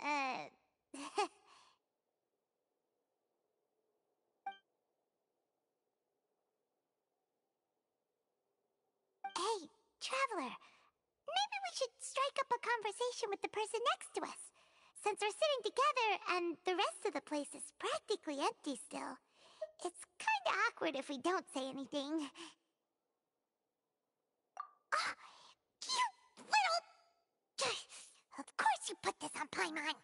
Hey, Traveler. Maybe we should strike up a conversation with the person next to us. Since we're sitting together and the rest of the place is practically empty still, it's kinda awkward if we don't say anything. Ah, you little... Of course you put this on Paimon!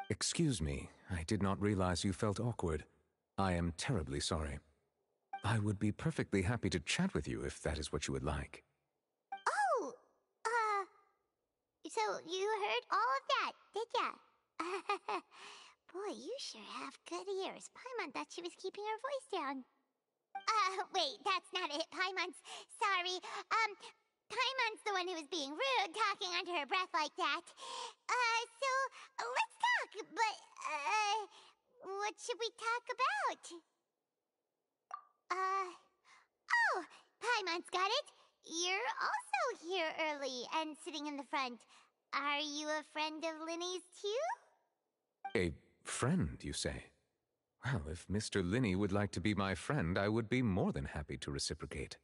Excuse me, I did not realize you felt awkward. I am terribly sorry. I would be perfectly happy to chat with you if that is what you would like. Oh, so you heard all of that, did ya? Boy, you sure have good ears. Paimon thought she was keeping her voice down. Wait, that's not it. Paimon's... Sorry. Paimon's the one who was being rude, talking under her breath like that. So, let's talk, but, what should we talk about? Oh, Paimon's got it. You're also here early and sitting in the front. Are you a friend of Linny's too? A friend, you say? Well, if Mr. Linny would like to be my friend, I would be more than happy to reciprocate.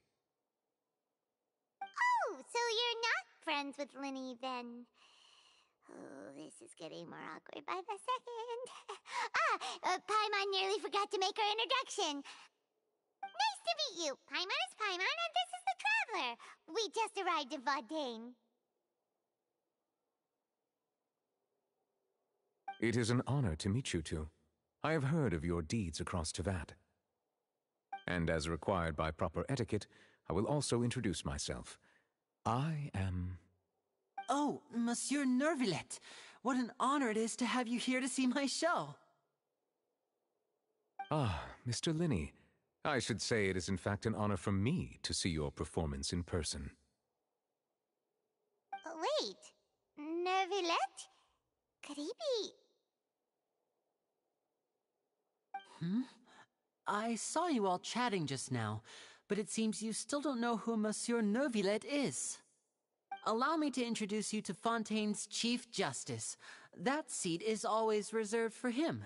Oh, so you're not friends with Linny then? Oh, this is getting more awkward by the second. Paimon nearly forgot to make her introduction. Nice to meet you. Paimon is Paimon, and this is the Traveler. We just arrived in Fontaine. It is an honor to meet you two. I have heard of your deeds across Teyvat. And as required by proper etiquette, I will also introduce myself. I am... Oh, Monsieur Nervillet. What an honor it is to have you here to see my show. Ah, Mr. Linny. I should say it is in fact an honor for me to see your performance in person. Wait, Nervillet? Could he be... I saw you all chatting just now, but it seems you still don't know who Monsieur Nervillet is. Allow me to introduce you to Fontaine's Chief Justice. That seat is always reserved for him.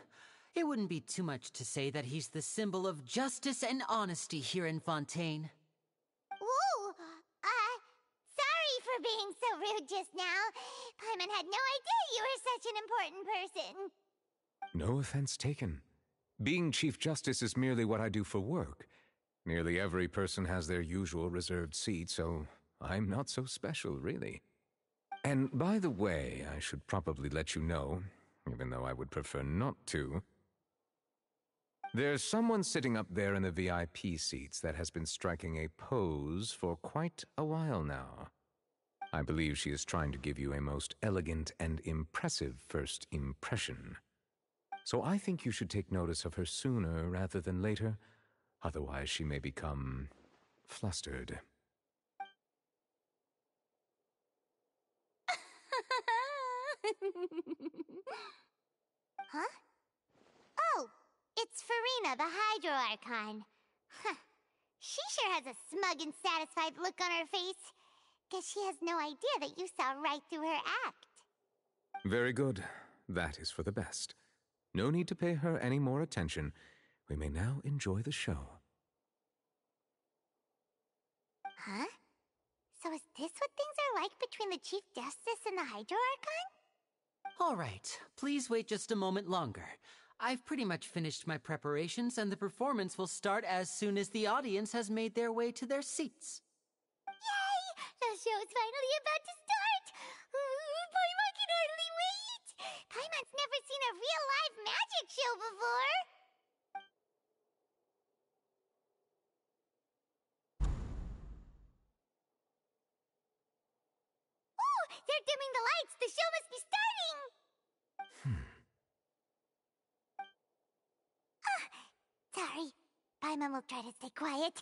It wouldn't be too much to say that he's the symbol of justice and honesty here in Fontaine. Whoa! Sorry for being so rude just now. Paimon had no idea you were such an important person. No offense taken. Being Chief Justice is merely what I do for work. Nearly every person has their usual reserved seat, so I'm not so special, really. And by the way, I should probably let you know, even though I would prefer not to, there's someone sitting up there in the VIP seats that has been striking a pose for quite a while now. I believe she is trying to give you a most elegant and impressive first impression. So I think you should take notice of her sooner rather than later, otherwise she may become flustered. Huh? Oh, it's Farina, the Hydro Archon. Huh. She sure has a smug and satisfied look on her face. Guess she has no idea that you saw right through her act. Very good. That is for the best. No need to pay her any more attention. We may now enjoy the show. Huh? So is this what things are like between the Chief Justice and the Hydro Archon? All right, please wait just a moment longer. I've pretty much finished my preparations, and the performance will start as soon as the audience has made their way to their seats. Yay! The show's finally about to start! Paimon can hardly wait! Paimon's never seen a real live magic show before! Oh! They're dimming the lights! The show must be starting! Sorry. Paimon will try to stay quiet.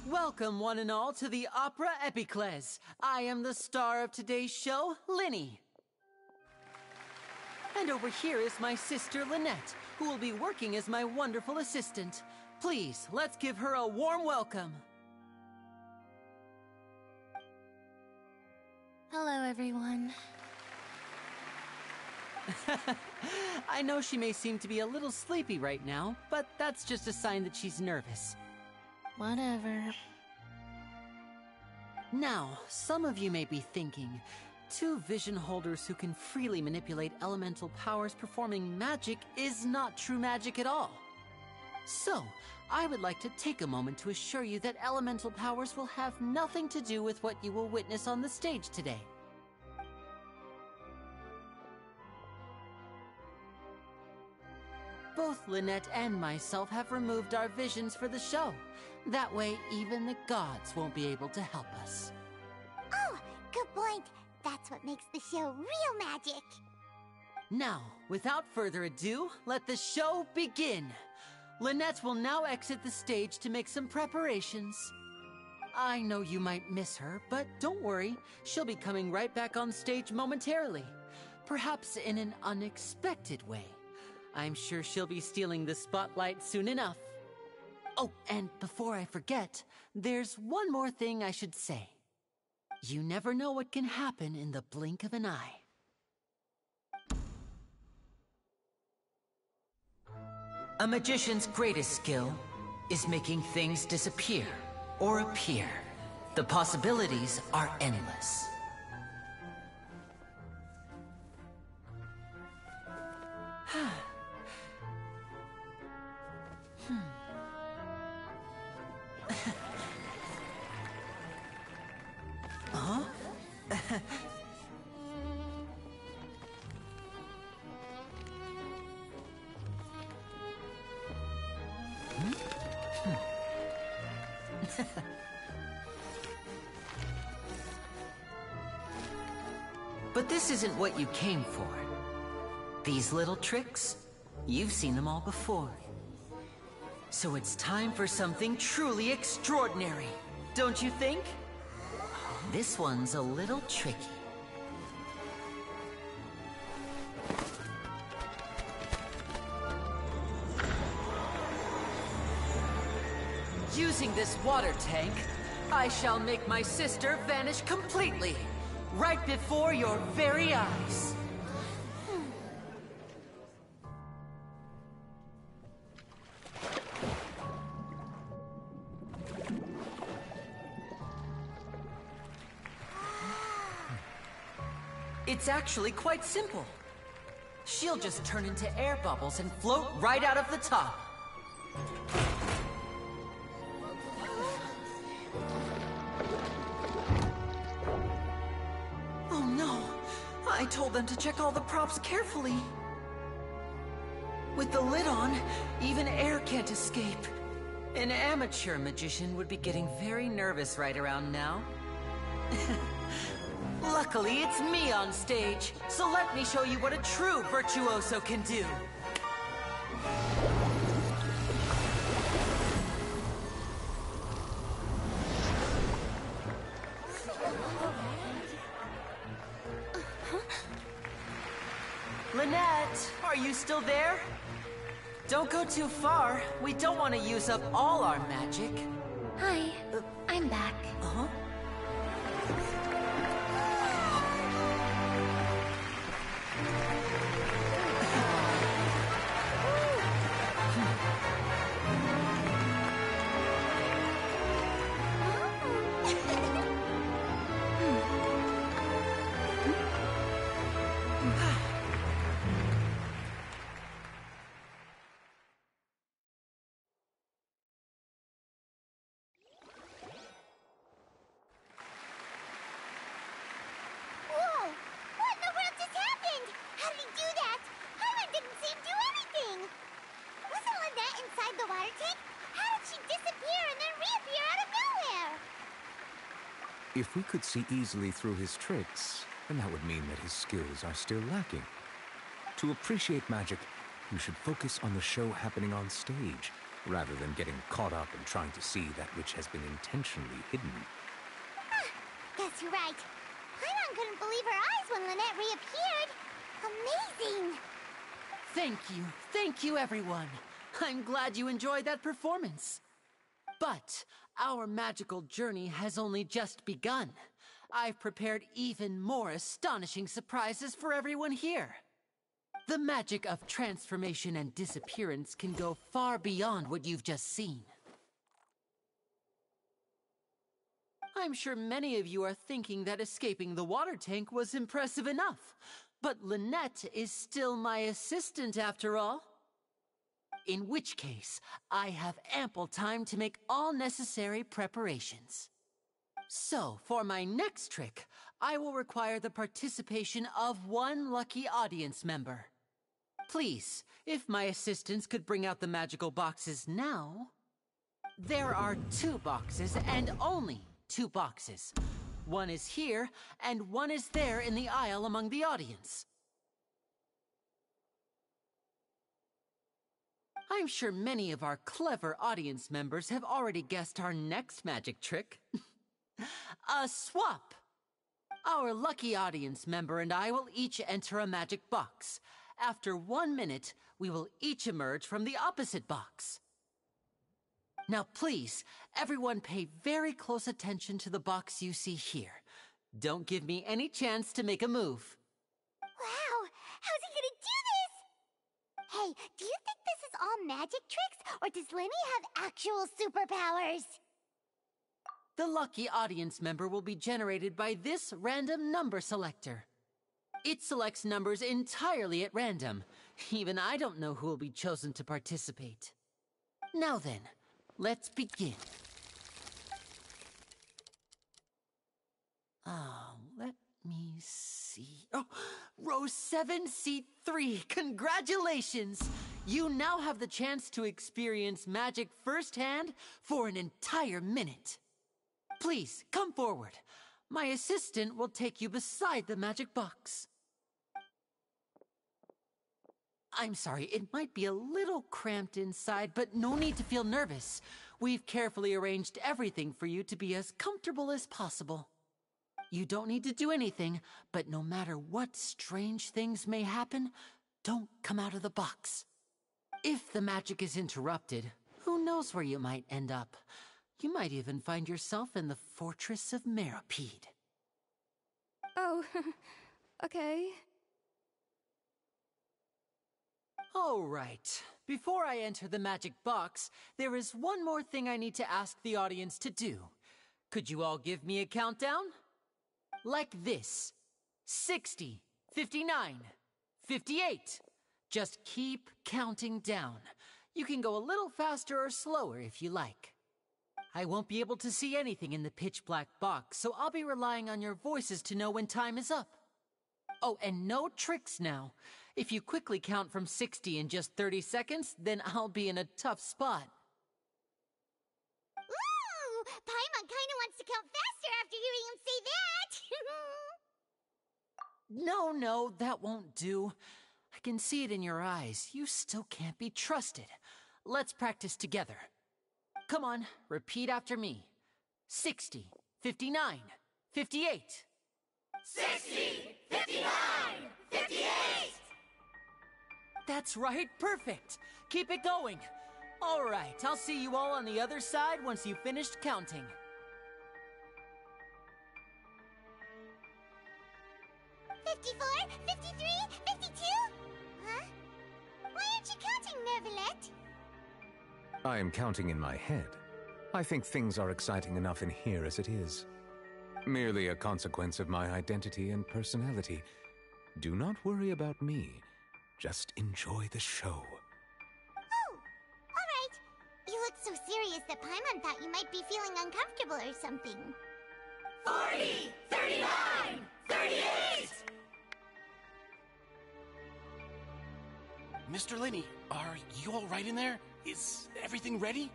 Welcome, one and all, to the Opera Epiclese. I am the star of today's show, Linny. And over here is my sister, Lynette, who will be working as my wonderful assistant. Please, let's give her a warm welcome. Hello, everyone. I know she may seem to be a little sleepy right now, but that's just a sign that she's nervous. Whatever. Now, some of you may be thinking, two vision holders who can freely manipulate elemental powers performing magic is not true magic at all. So, I would like to take a moment to assure you that elemental powers will have nothing to do with what you will witness on the stage today. Both Lynette and myself have removed our visions for the show. That way, even the gods won't be able to help us. Oh, good point. That's what makes the show real magic. Now, without further ado, let the show begin. Lynette will now exit the stage to make some preparations. I know you might miss her, but don't worry. She'll be coming right back on stage momentarily. Perhaps in an unexpected way. I'm sure she'll be stealing the spotlight soon enough. Oh, and before I forget, there's one more thing I should say. You never know what can happen in the blink of an eye. A magician's greatest skill is making things disappear or appear. The possibilities are endless. Huh? But this isn't what you came for. These little tricks, you've seen them all before. So it's time for something truly extraordinary, don't you think? This one's a little tricky. Using this water tank, I shall make my sister vanish completely, right before your very eyes. It's actually quite simple. She'll just turn into air bubbles and float right out of the top. Oh no! I told them to check all the props carefully. With the lid on, even air can't escape. An amateur magician would be getting very nervous right around now. Luckily, it's me on stage, so let me show you what a true virtuoso can do. Lynette, are you still there? Don't go too far. We don't want to use up all our magic. Hi, I'm back. Uh-huh. Whoa! What in the world just happened? How did he do that? Paimon didn't see him do anything. Wasn't Lynette inside the water tank? How did she disappear and then reappear out of nowhere? If we could see easily through his tricks, then that would mean that his skills are still lacking. To appreciate magic, you should focus on the show happening on stage, rather than getting caught up in trying to see that which has been intentionally hidden. Guess you're right. Paimon couldn't believe her eyes when Lynette reappeared. Amazing! Thank you everyone. I'm glad you enjoyed that performance. But our magical journey has only just begun. I've prepared even more astonishing surprises for everyone here. The magic of transformation and disappearance can go far beyond what you've just seen. I'm sure many of you are thinking that escaping the water tank was impressive enough, but Lynette is still my assistant after all. In which case, I have ample time to make all necessary preparations. So, for my next trick, I will require the participation of one lucky audience member. Please, if my assistants could bring out the magical boxes now. There are 2 boxes and only 2 boxes. One is here, and one is there in the aisle among the audience. I'm sure many of our clever audience members have already guessed our next magic trick. A swap! Our lucky audience member and I will each enter a magic box. After 1 minute, we will each emerge from the opposite box. Now please, everyone pay very close attention to the box you see here. Don't give me any chance to make a move. Wow! How's he gonna do this? Hey, do you think this is all magic tricks, or does Lenny have actual superpowers? The lucky audience member will be generated by this random number selector. It selects numbers entirely at random. Even I don't know who will be chosen to participate. Now then, let's begin. Let me see. Oh, row 7, seat 3. Congratulations! You now have the chance to experience magic firsthand for an entire minute. Please, come forward. My assistant will take you beside the magic box. I'm sorry, it might be a little cramped inside, but no need to feel nervous. We've carefully arranged everything for you to be as comfortable as possible. You don't need to do anything, but no matter what strange things may happen, don't come out of the box. If the magic is interrupted, who knows where you might end up? You might even find yourself in the Fortress of Meropide. Oh, okay. All right. Before I enter the magic box, there is one more thing I need to ask the audience to do. Could you all give me a countdown? Like this. 60, 59, 58. Just keep counting down. You can go a little faster or slower if you like. I won't be able to see anything in the pitch-black box, so I'll be relying on your voices to know when time is up. Oh, and no tricks now. If you quickly count from 60 in just 30 seconds, then I'll be in a tough spot. Ooh! Paimon kinda wants to count faster after hearing him say that! No, that won't do. I can see it in your eyes. You still can't be trusted. Let's practice together. Come on, repeat after me. 60, 59, 58. 60, 59, 58! That's right, perfect. Keep it going. All right, I'll see you all on the other side once you've finished counting. $54, $53, $52? Huh? Why aren't you counting, Nervalet? I am counting in my head. I think things are exciting enough in here as it is. Merely a consequence of my identity and personality. Do not worry about me. Just enjoy the show. Oh, all right. You look so serious that Paimon thought you might be feeling uncomfortable or something. 40, 39, 38! Mr. Linney, are you all right in there? Is everything ready?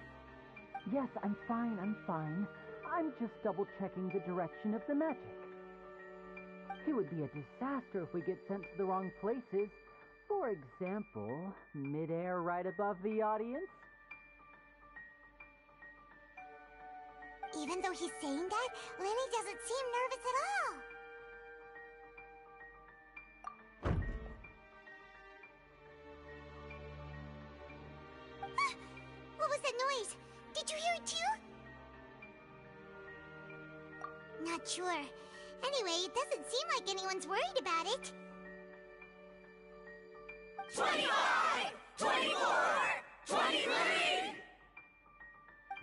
Yes, I'm fine. I'm just double-checking the direction of the magic. It would be a disaster if we get sent to the wrong places. For example, mid-air right above the audience. Even though he's saying that, Lenny doesn't seem nervous at all. Ah! What was that noise? Did you hear it too? Not sure. Anyway, it doesn't seem like anyone's worried about it. 25! 24! 23!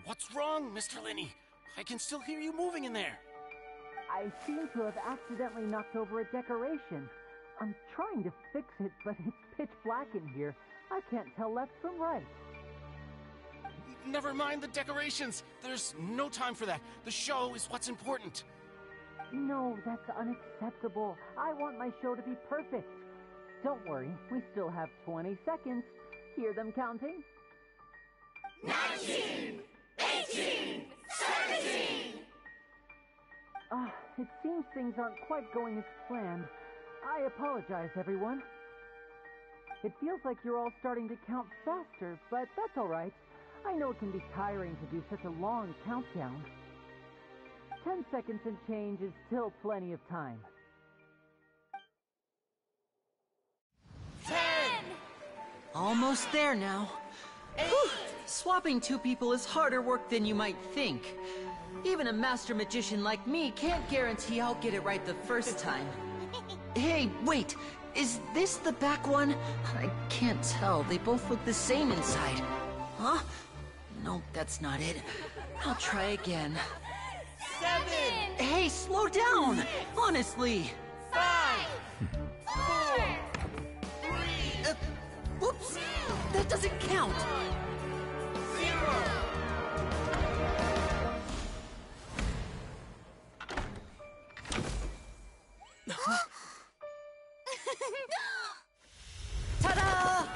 What's wrong, Mr. Linney? I can still hear you moving in there. I seem to have accidentally knocked over a decoration. I'm trying to fix it, but it's pitch black in here. I can't tell left from right. Never mind the decorations. There's no time for that. The show is what's important. No, that's unacceptable. I want my show to be perfect. Don't worry, we still have 20 seconds. Hear them counting? 19! 18! 17! It seems things aren't quite going as planned. I apologize, everyone. It feels like you're all starting to count faster, but that's all right. I know it can be tiring to do such a long countdown. 10 seconds and change is still plenty of time. 10! Almost there now. Whew. Swapping two people is harder work than you might think. Even a master magician like me can't guarantee I'll get it right the first time. Hey, wait! Is this the back one? I can't tell. They both look the same inside. Huh? No, that's not it. I'll try again. 7! Hey, slow down! Honestly! 5! 4! 3! Whoops! That doesn't count! 0! Ta-da!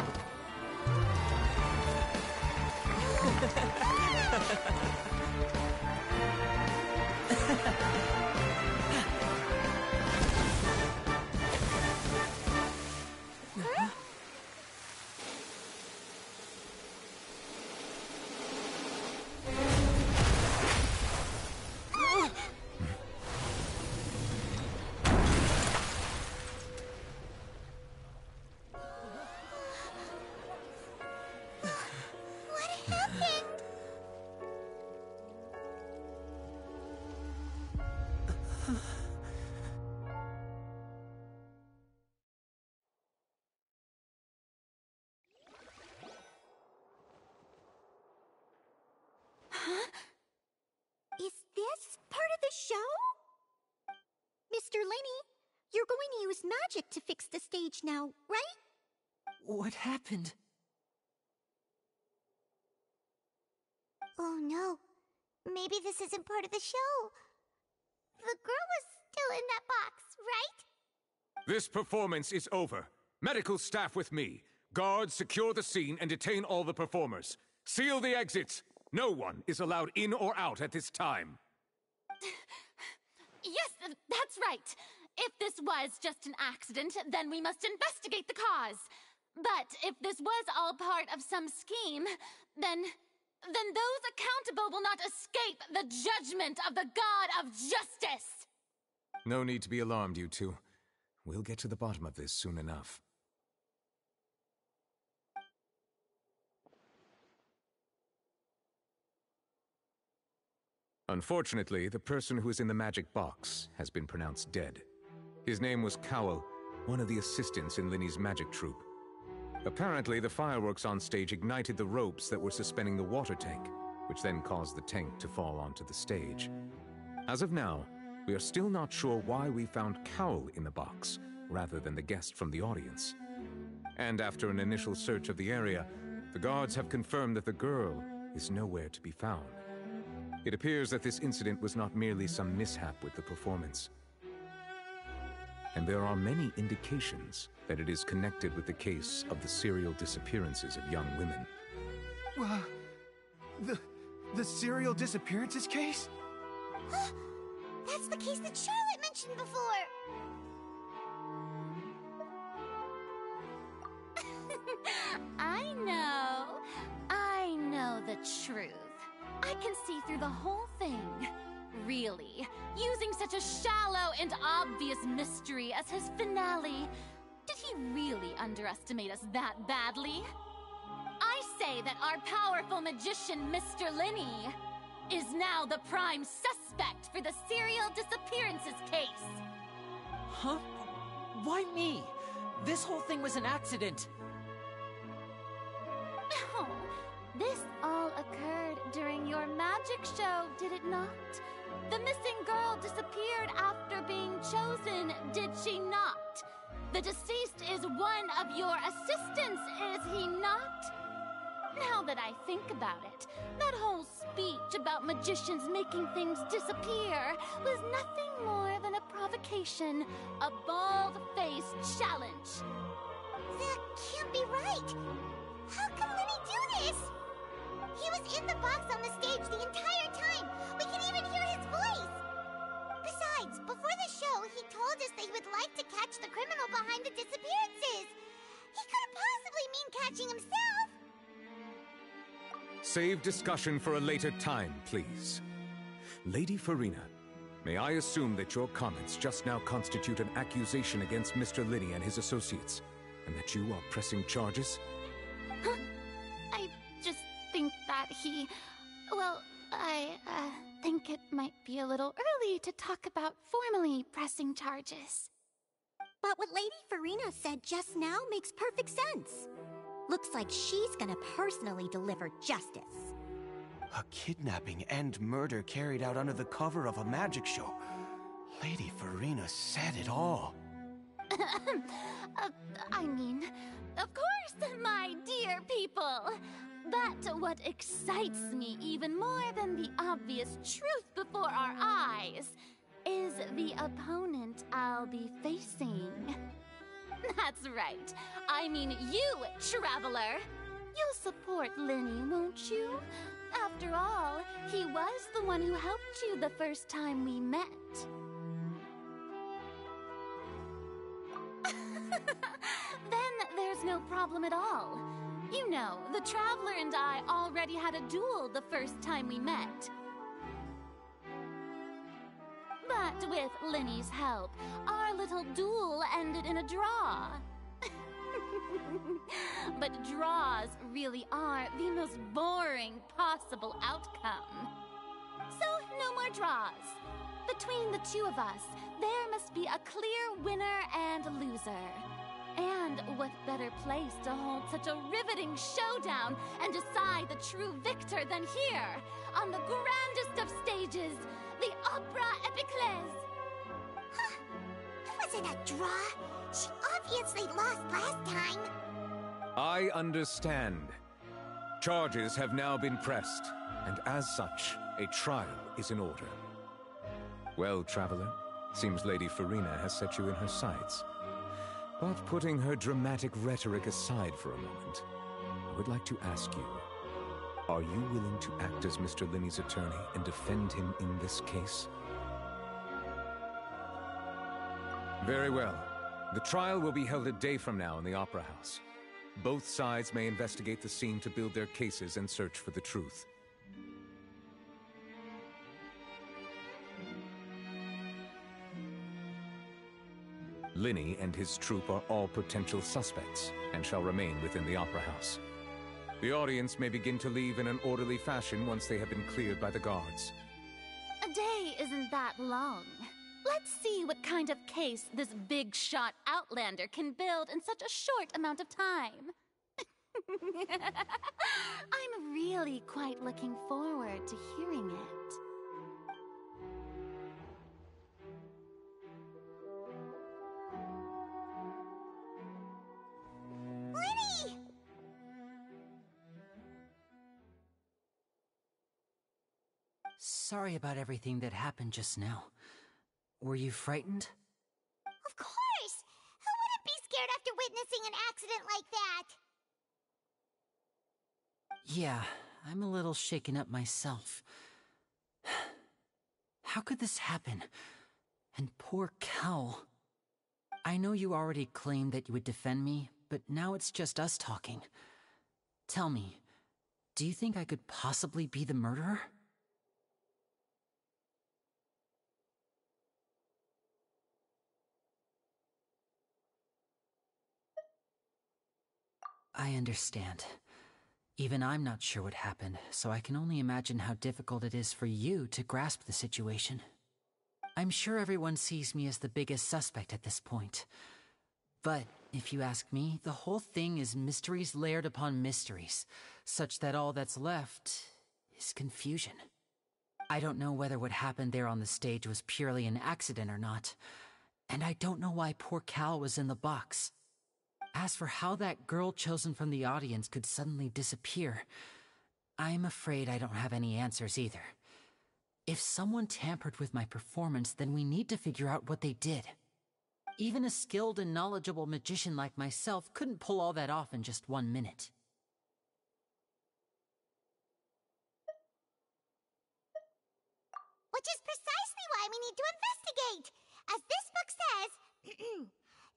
Is this part of the show? Mr. Linney, you're going to use magic to fix the stage now, right? What happened? Oh no. Maybe this isn't part of the show. The girl was still in that box, right? This performance is over. Medical staff with me. Guards, secure the scene and detain all the performers. Seal the exits. No one is allowed in or out at this time. Yes, that's right. If this was just an accident, then we must investigate the cause. But if this was all part of some scheme, then those accountable will not escape the judgment of the God of Justice. No need to be alarmed, you two. We'll get to the bottom of this soon enough. Unfortunately, the person who is in the magic box has been pronounced dead. His name was Cowell, one of the assistants in Linney's magic troupe. Apparently, the fireworks on stage ignited the ropes that were suspending the water tank, which then caused the tank to fall onto the stage. As of now, we are still not sure why we found Cowell in the box, rather than the guest from the audience. And after an initial search of the area, the guards have confirmed that the girl is nowhere to be found. It appears that this incident was not merely some mishap with the performance. And there are many indications that it is connected with the case of the serial disappearances of young women. The serial disappearances case? That's the case that Charlotte mentioned before. I know the truth. I can see through the whole thing. Really, using such a shallow and obvious mystery as his finale, did he really underestimate us that badly? I say that our powerful magician, Mr. Linney, is now the prime suspect suspect for the serial disappearances case. Huh? Why me? This whole thing was an accident. Oh, this all occurred during your magic show, did it not? The missing girl disappeared after being chosen, did she not? The deceased is one of your assistants, is he not? Now that I think about it, that whole speech about magicians making things disappear was nothing more than a provocation, a bald-faced challenge. That can't be right. How can Lenny do this? He was in the box on the stage the entire time. We can even hear his voice. Besides, before the show, he told us that he would like to catch the criminal behind the disappearances. He couldn't possibly mean catching himself. Save discussion for a later time, please. Lady Farina, may I assume that your comments just now constitute an accusation against Mr. Linney and his associates, and that you are pressing charges? Huh? I just think that he... Well, I think it might be a little early to talk about formally pressing charges. But what Lady Farina said just now makes perfect sense. Looks like she's gonna personally deliver justice. A kidnapping and murder carried out under the cover of a magic show. Lady Farina said it all. I mean, of course, my dear people. But what excites me even more than the obvious truth before our eyes is the opponent I'll be facing. That's right. I mean you, Traveler. You'll support Lenny, won't you? After all, he was the one who helped you the first time we met. Then there's no problem at all. You know, the Traveler and I already had a duel the first time we met. But with Lenny's help, our little duel ended in a draw. But draws really are the most boring possible outcome. So, no more draws. Between the two of us, there must be a clear winner and loser. And what better place to hold such a riveting showdown and decide the true victor than here, on the grandest of stages, the Opera Epiclese. Huh? It wasn't a draw. She obviously lost last time. I understand. Charges have now been pressed, and as such, a trial is in order. Well, Traveler, seems Lady Farina has set you in her sights. But putting her dramatic rhetoric aside for a moment, I would like to ask you, are you willing to act as Mr. Linney's attorney and defend him in this case? Very well. The trial will be held a day from now in the Opera House. Both sides may investigate the scene to build their cases and search for the truth. Linney and his troupe are all potential suspects and shall remain within the Opera House. The audience may begin to leave in an orderly fashion once they have been cleared by the guards. A day isn't that long. Let's see what kind of case this big-shot outlander can build in such a short amount of time. I'm really quite looking forward to hearing it. Lenny! Sorry about everything that happened just now. Were you frightened? Of course! Who wouldn't be scared after witnessing an accident like that? Yeah, I'm a little shaken up myself. How could this happen? And poor Kel. I know you already claimed that you would defend me, but now it's just us talking. Tell me, do you think I could possibly be the murderer? I understand. Even I'm not sure what happened, so I can only imagine how difficult it is for you to grasp the situation. I'm sure everyone sees me as the biggest suspect at this point. But if you ask me, the whole thing is mysteries layered upon mysteries, such that all that's left is confusion. I don't know whether what happened there on the stage was purely an accident or not, and I don't know why poor Cal was in the box. As for how that girl chosen from the audience could suddenly disappear, I'm afraid I don't have any answers either. If someone tampered with my performance, then we need to figure out what they did. Even a skilled and knowledgeable magician like myself couldn't pull all that off in just 1 minute. Which is precisely why we need to investigate! As this book says,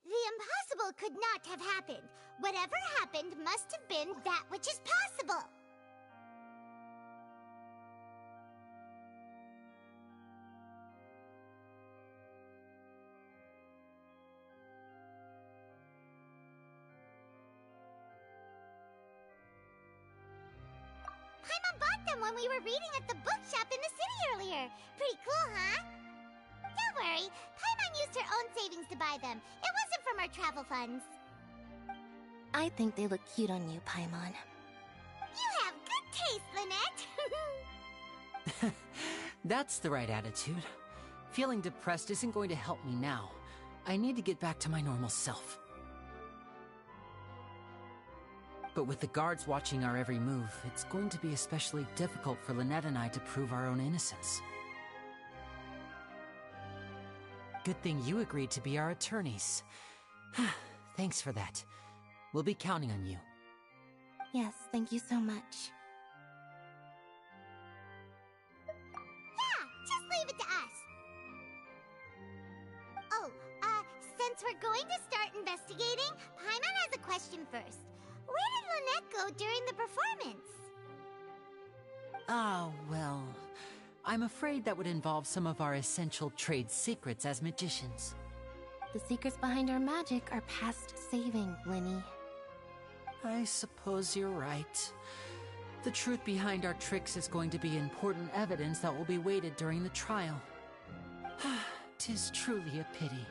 the impossible could not have happened. Whatever happened must have been that which is possible. Paimon bought them when we were reading at the bookshop in the city earlier. Pretty cool, huh? Don't worry, Paimon used her own savings to buy them. It wasn't from our travel funds. I think they look cute on you, Paimon. You have good taste, Lynette. That's the right attitude. Feeling depressed isn't going to help me now. I need to get back to my normal self. But with the guards watching our every move, it's going to be especially difficult for Lynette and I to prove our own innocence. Good thing you agreed to be our attorneys. Thanks for that. We'll be counting on you. Yes, thank you so much. Yeah, just leave it to us. Oh, since we're going to start investigating, Paimon has a question first. Where did Lynette go during the performance? Oh, well, I'm afraid that would involve some of our essential trade secrets as magicians. The secrets behind our magic are past saving, Linny. I suppose you're right. The truth behind our tricks is going to be important evidence that will be weighted during the trial. 'Tis truly a pity.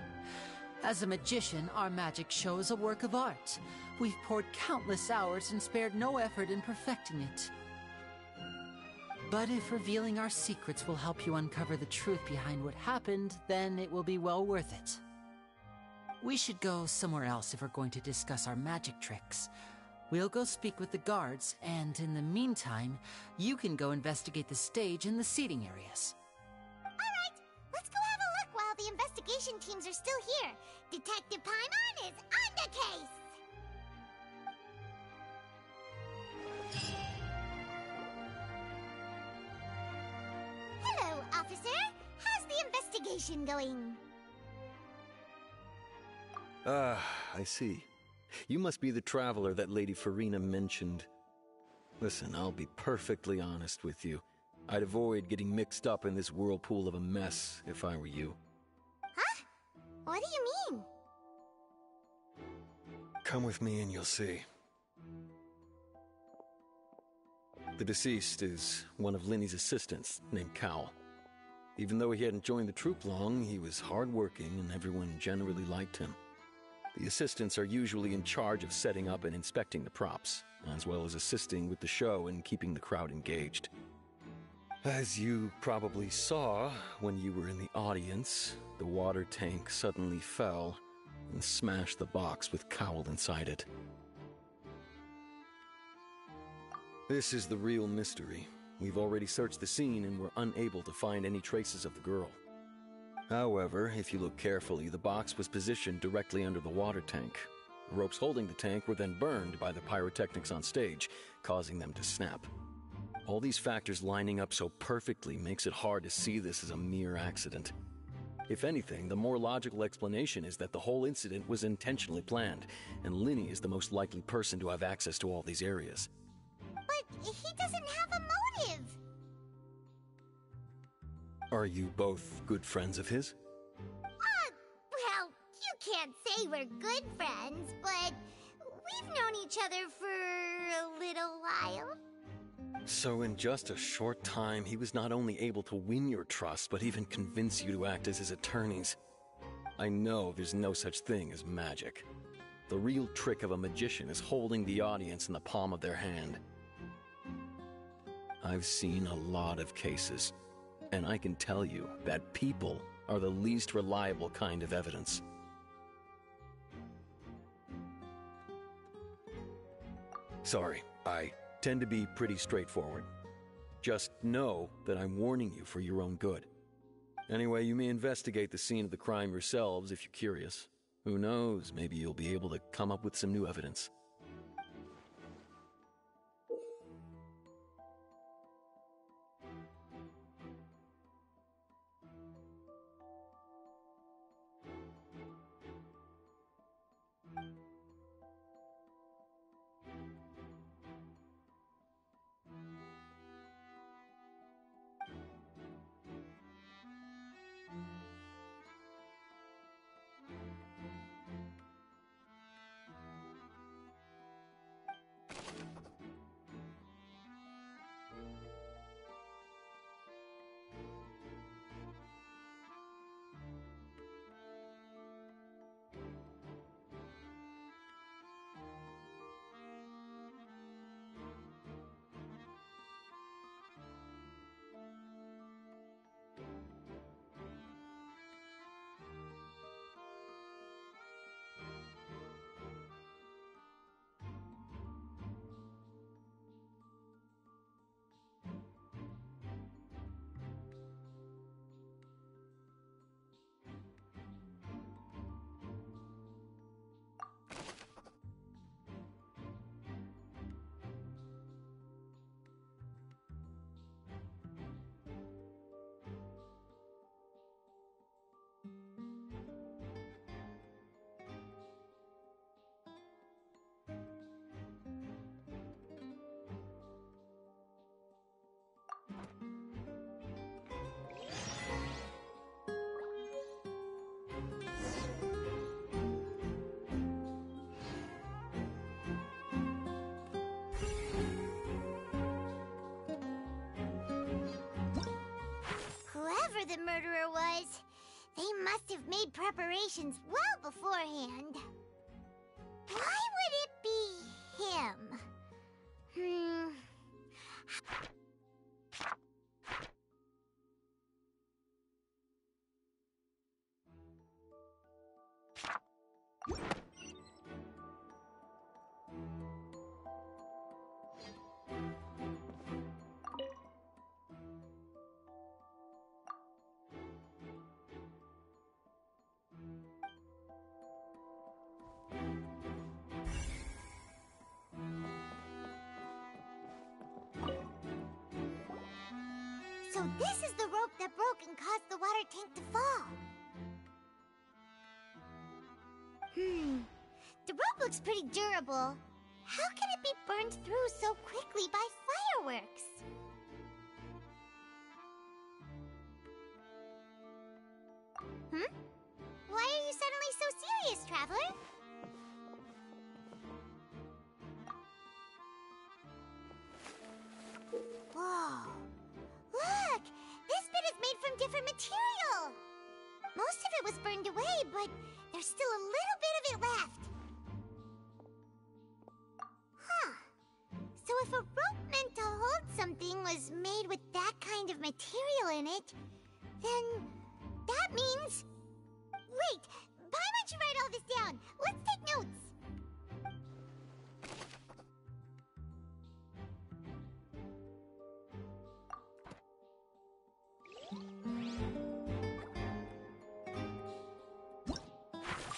As a magician, our magic show is a work of art. We've poured countless hours and spared no effort in perfecting it. But if revealing our secrets will help you uncover the truth behind what happened, then it will be well worth it. We should go somewhere else if we're going to discuss our magic tricks. We'll go speak with the guards, and in the meantime, you can go investigate the stage and the seating areas. Alright, let's go have a look while the investigation teams are still here. Detective Paimon is on the case! Hello, officer. How's the investigation going? I see. You must be the traveler that Lady Farina mentioned. Listen, I'll be perfectly honest with you. I'd avoid getting mixed up in this whirlpool of a mess if I were you. Huh? What do you mean? Come with me and you'll see. The deceased is one of Linny's assistants, named Cal. Even though he hadn't joined the troupe long, he was hardworking and everyone generally liked him. The assistants are usually in charge of setting up and inspecting the props, as well as assisting with the show and keeping the crowd engaged. As you probably saw when you were in the audience, the water tank suddenly fell and smashed the box with Cowl inside it. This is the real mystery. We've already searched the scene and were unable to find any traces of the girl. However, if you look carefully, the box was positioned directly under the water tank. The ropes holding the tank were then burned by the pyrotechnics on stage, causing them to snap. All these factors lining up so perfectly makes it hard to see this as a mere accident. If anything, the more logical explanation is that the whole incident was intentionally planned, and Linny is the most likely person to have access to all these areas. But he doesn't have a motive! Are you both good friends of his? Well, you can't say we're good friends, but we've known each other for a little while. So in just a short time, he was not only able to win your trust, but even convince you to act as his attorneys. I know there's no such thing as magic. The real trick of a magician is holding the audience in the palm of their hand. I've seen a lot of cases, and I can tell you that people are the least reliable kind of evidence. Sorry, I tend to be pretty straightforward. Just know that I'm warning you for your own good. Anyway, you may investigate the scene of the crime yourselves if you're curious. Who knows, maybe you'll be able to come up with some new evidence. Whoever the murderer was, they must have made preparations well beforehand. Why would it be him? So this is the rope that broke and caused the water tank to fall. The rope looks pretty durable. How can it be burned through so quickly by fireworks? Why are you suddenly so serious, Traveler? Whoa. Look! This bit is made from different material! Most of it was burned away, but there's still a little bit of it left. Huh. So if a rope meant to hold something was made with that kind of material in it, then that means... Wait! Paimon should write all this down! Let's take notes!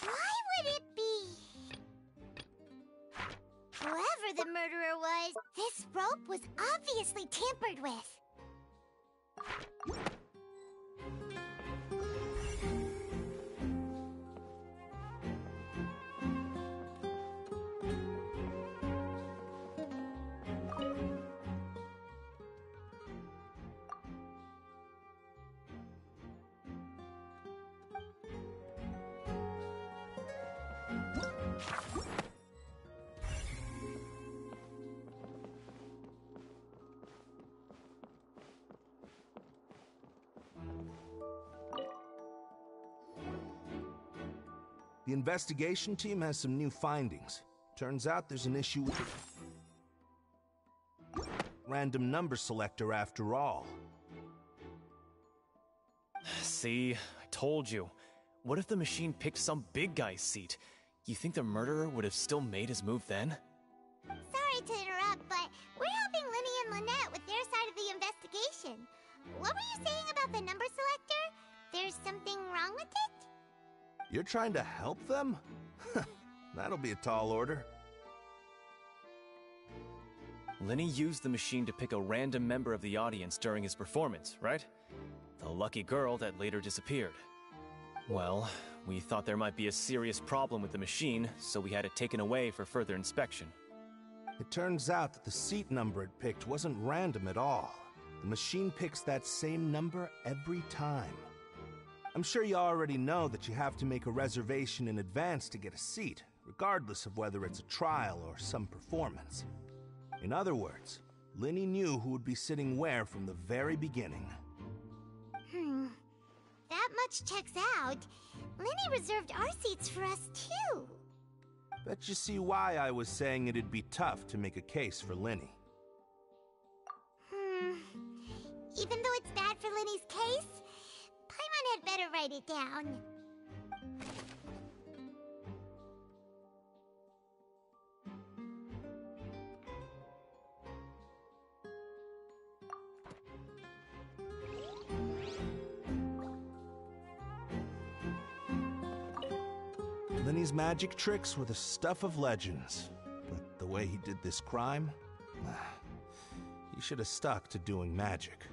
Why would it be... Whoever the murderer was, this rope was obviously tampered with. The investigation team has some new findings. Turns out there's an issue with the random number selector after all. See, I told you. What if the machine picked some big guy's seat? You think the murderer would have still made his move then? Sorry to interrupt, but we're helping Linny and Lynette with their side of the investigation. What were you saying about the number selector? There's something wrong with it? You're trying to help them? That'll be a tall order. Linny used the machine to pick a random member of the audience during his performance, right? The lucky girl that later disappeared. Well, we thought there might be a serious problem with the machine, so we had it taken away for further inspection. It turns out that the seat number it picked wasn't random at all. The machine picks that same number every time. I'm sure you already know that you have to make a reservation in advance to get a seat, regardless of whether it's a trial or some performance. In other words, Linny knew who would be sitting where from the very beginning. That much checks out. Linny reserved our seats for us, too. Bet you see why I was saying it'd be tough to make a case for Linny. Even though it's bad for Linny's case, Paimon had better write it down. Linny's magic tricks were the stuff of legends, but the way he did this crime, he should have stuck to doing magic.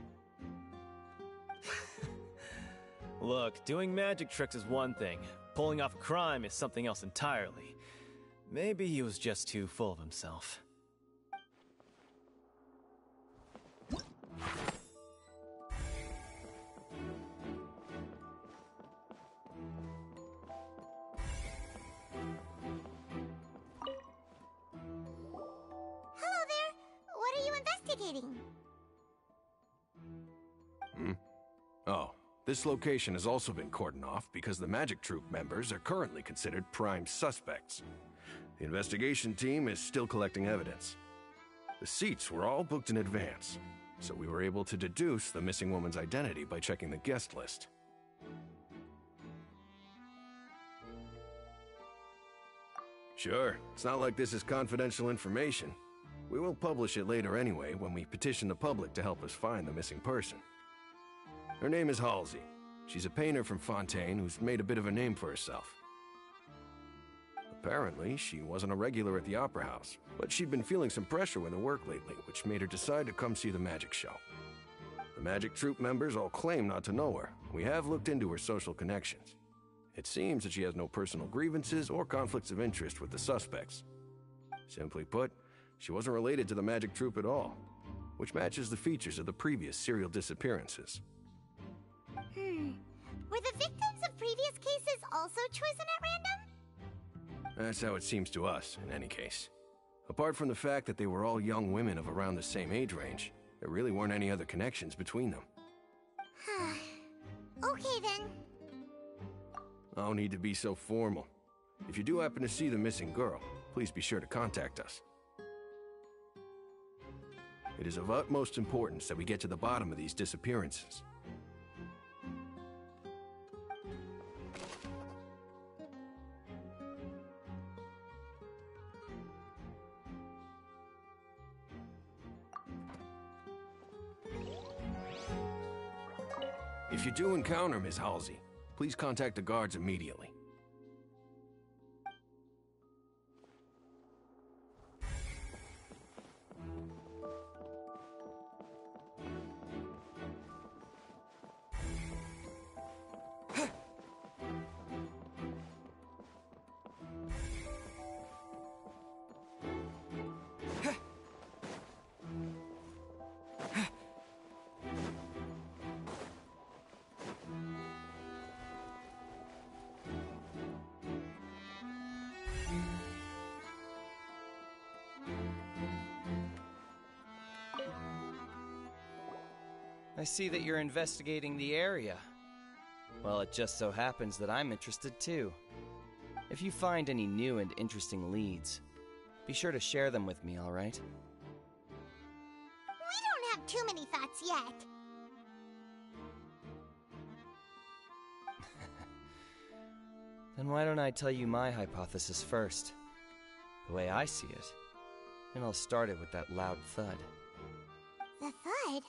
Look, doing magic tricks is one thing. Pulling off crime is something else entirely. Maybe he was just too full of himself. Hello there. What are you investigating? Oh, this location has also been cordoned off because the Magic Troupe members are currently considered prime suspects. The investigation team is still collecting evidence. The seats were all booked in advance, so we were able to deduce the missing woman's identity by checking the guest list. Sure, it's not like this is confidential information. We will publish it later anyway when we petition the public to help us find the missing person. Her name is Halsey. She's a painter from Fontaine who's made a bit of a name for herself. Apparently, she wasn't a regular at the Opera House, but she'd been feeling some pressure with her work lately, which made her decide to come see the magic show. The Magic Troupe members all claim not to know her. We have looked into her social connections. It seems that she has no personal grievances or conflicts of interest with the suspects. Simply put, she wasn't related to the Magic Troupe at all, which matches the features of the previous serial disappearances. Were the victims of previous cases also chosen at random? That's how it seems to us, in any case. Apart from the fact that they were all young women of around the same age range, there really weren't any other connections between them. Okay then. No need to be so formal. If you do happen to see the missing girl, please be sure to contact us. It is of utmost importance that we get to the bottom of these disappearances. If you do encounter Miss Halsey, please contact the guards immediately. I see that you're investigating the area. Well, it just so happens that I'm interested too. If you find any new and interesting leads, be sure to share them with me, alright? We don't have too many thoughts yet. Then why don't I tell you my hypothesis first? The way I see it. And I'll start it with that loud thud. The thud?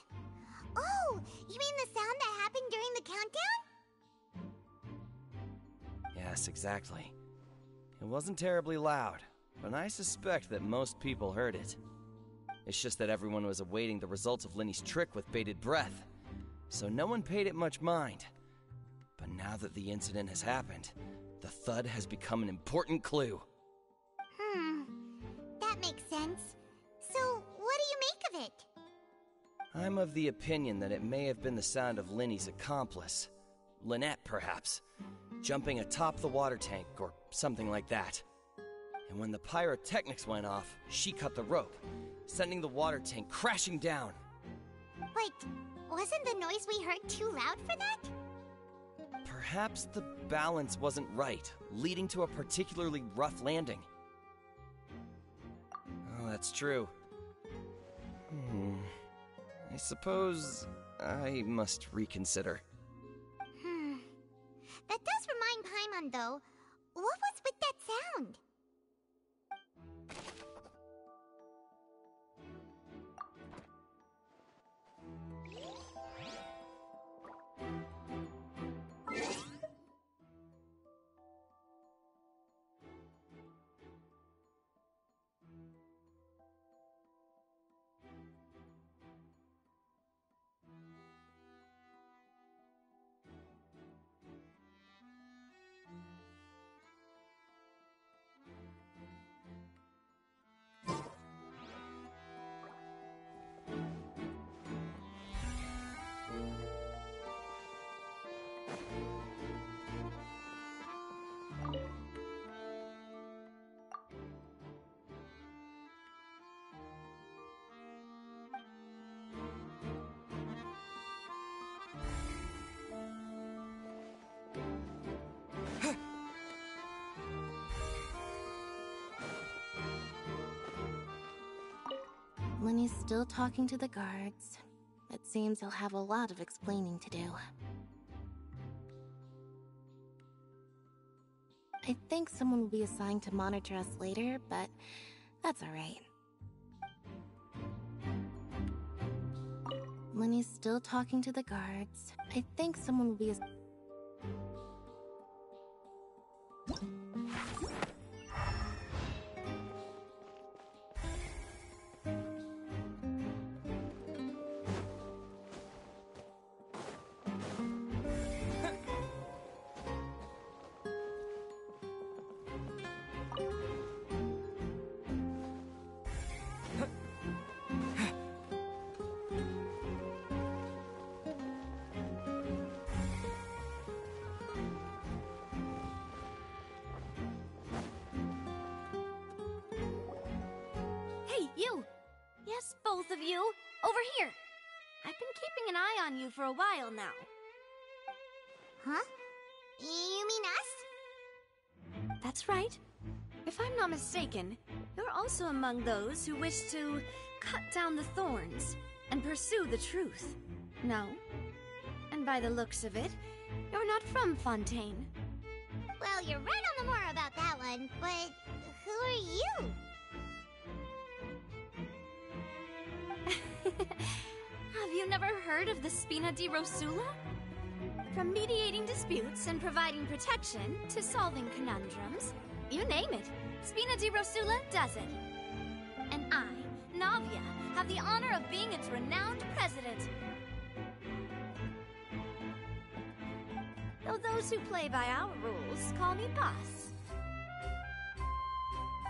Oh, you mean the sound that happened during the countdown? Yes, exactly. It wasn't terribly loud, but I suspect that most people heard it. It's just that everyone was awaiting the results of Linny's trick with bated breath, so no one paid it much mind. But now that the incident has happened, the thud has become an important clue. That makes sense. So, what do you make of it? I'm of the opinion that it may have been the sound of Linny's accomplice. Lynette, perhaps. Jumping atop the water tank, or something like that. And when the pyrotechnics went off, she cut the rope, sending the water tank crashing down. But wasn't the noise we heard too loud for that? Perhaps the balance wasn't right, leading to a particularly rough landing. Oh, that's true. I suppose I must reconsider. That does remind Paimon, though. What was with that sound? Linny's still talking to the guards. It seems he'll have a lot of explaining to do. I think someone will be assigned to monitor us later, but that's alright. Linny's still talking to the guards. I think someone will be Hey, you! Yes, both of you! Over here! I've been keeping an eye on you for a while now. Huh? You mean us? That's right. If I'm not mistaken, you're also among those who wish to cut down the thorns and pursue the truth. No? And by the looks of it, you're not from Fontaine. Well, you're right on the more about that one, but who are you? Have you never heard of the Spina di Rosula? From mediating disputes and providing protection to solving conundrums, you name it, Spina di Rosula does it. And I, Navia, have the honor of being its renowned president. Though those who play by our rules call me boss.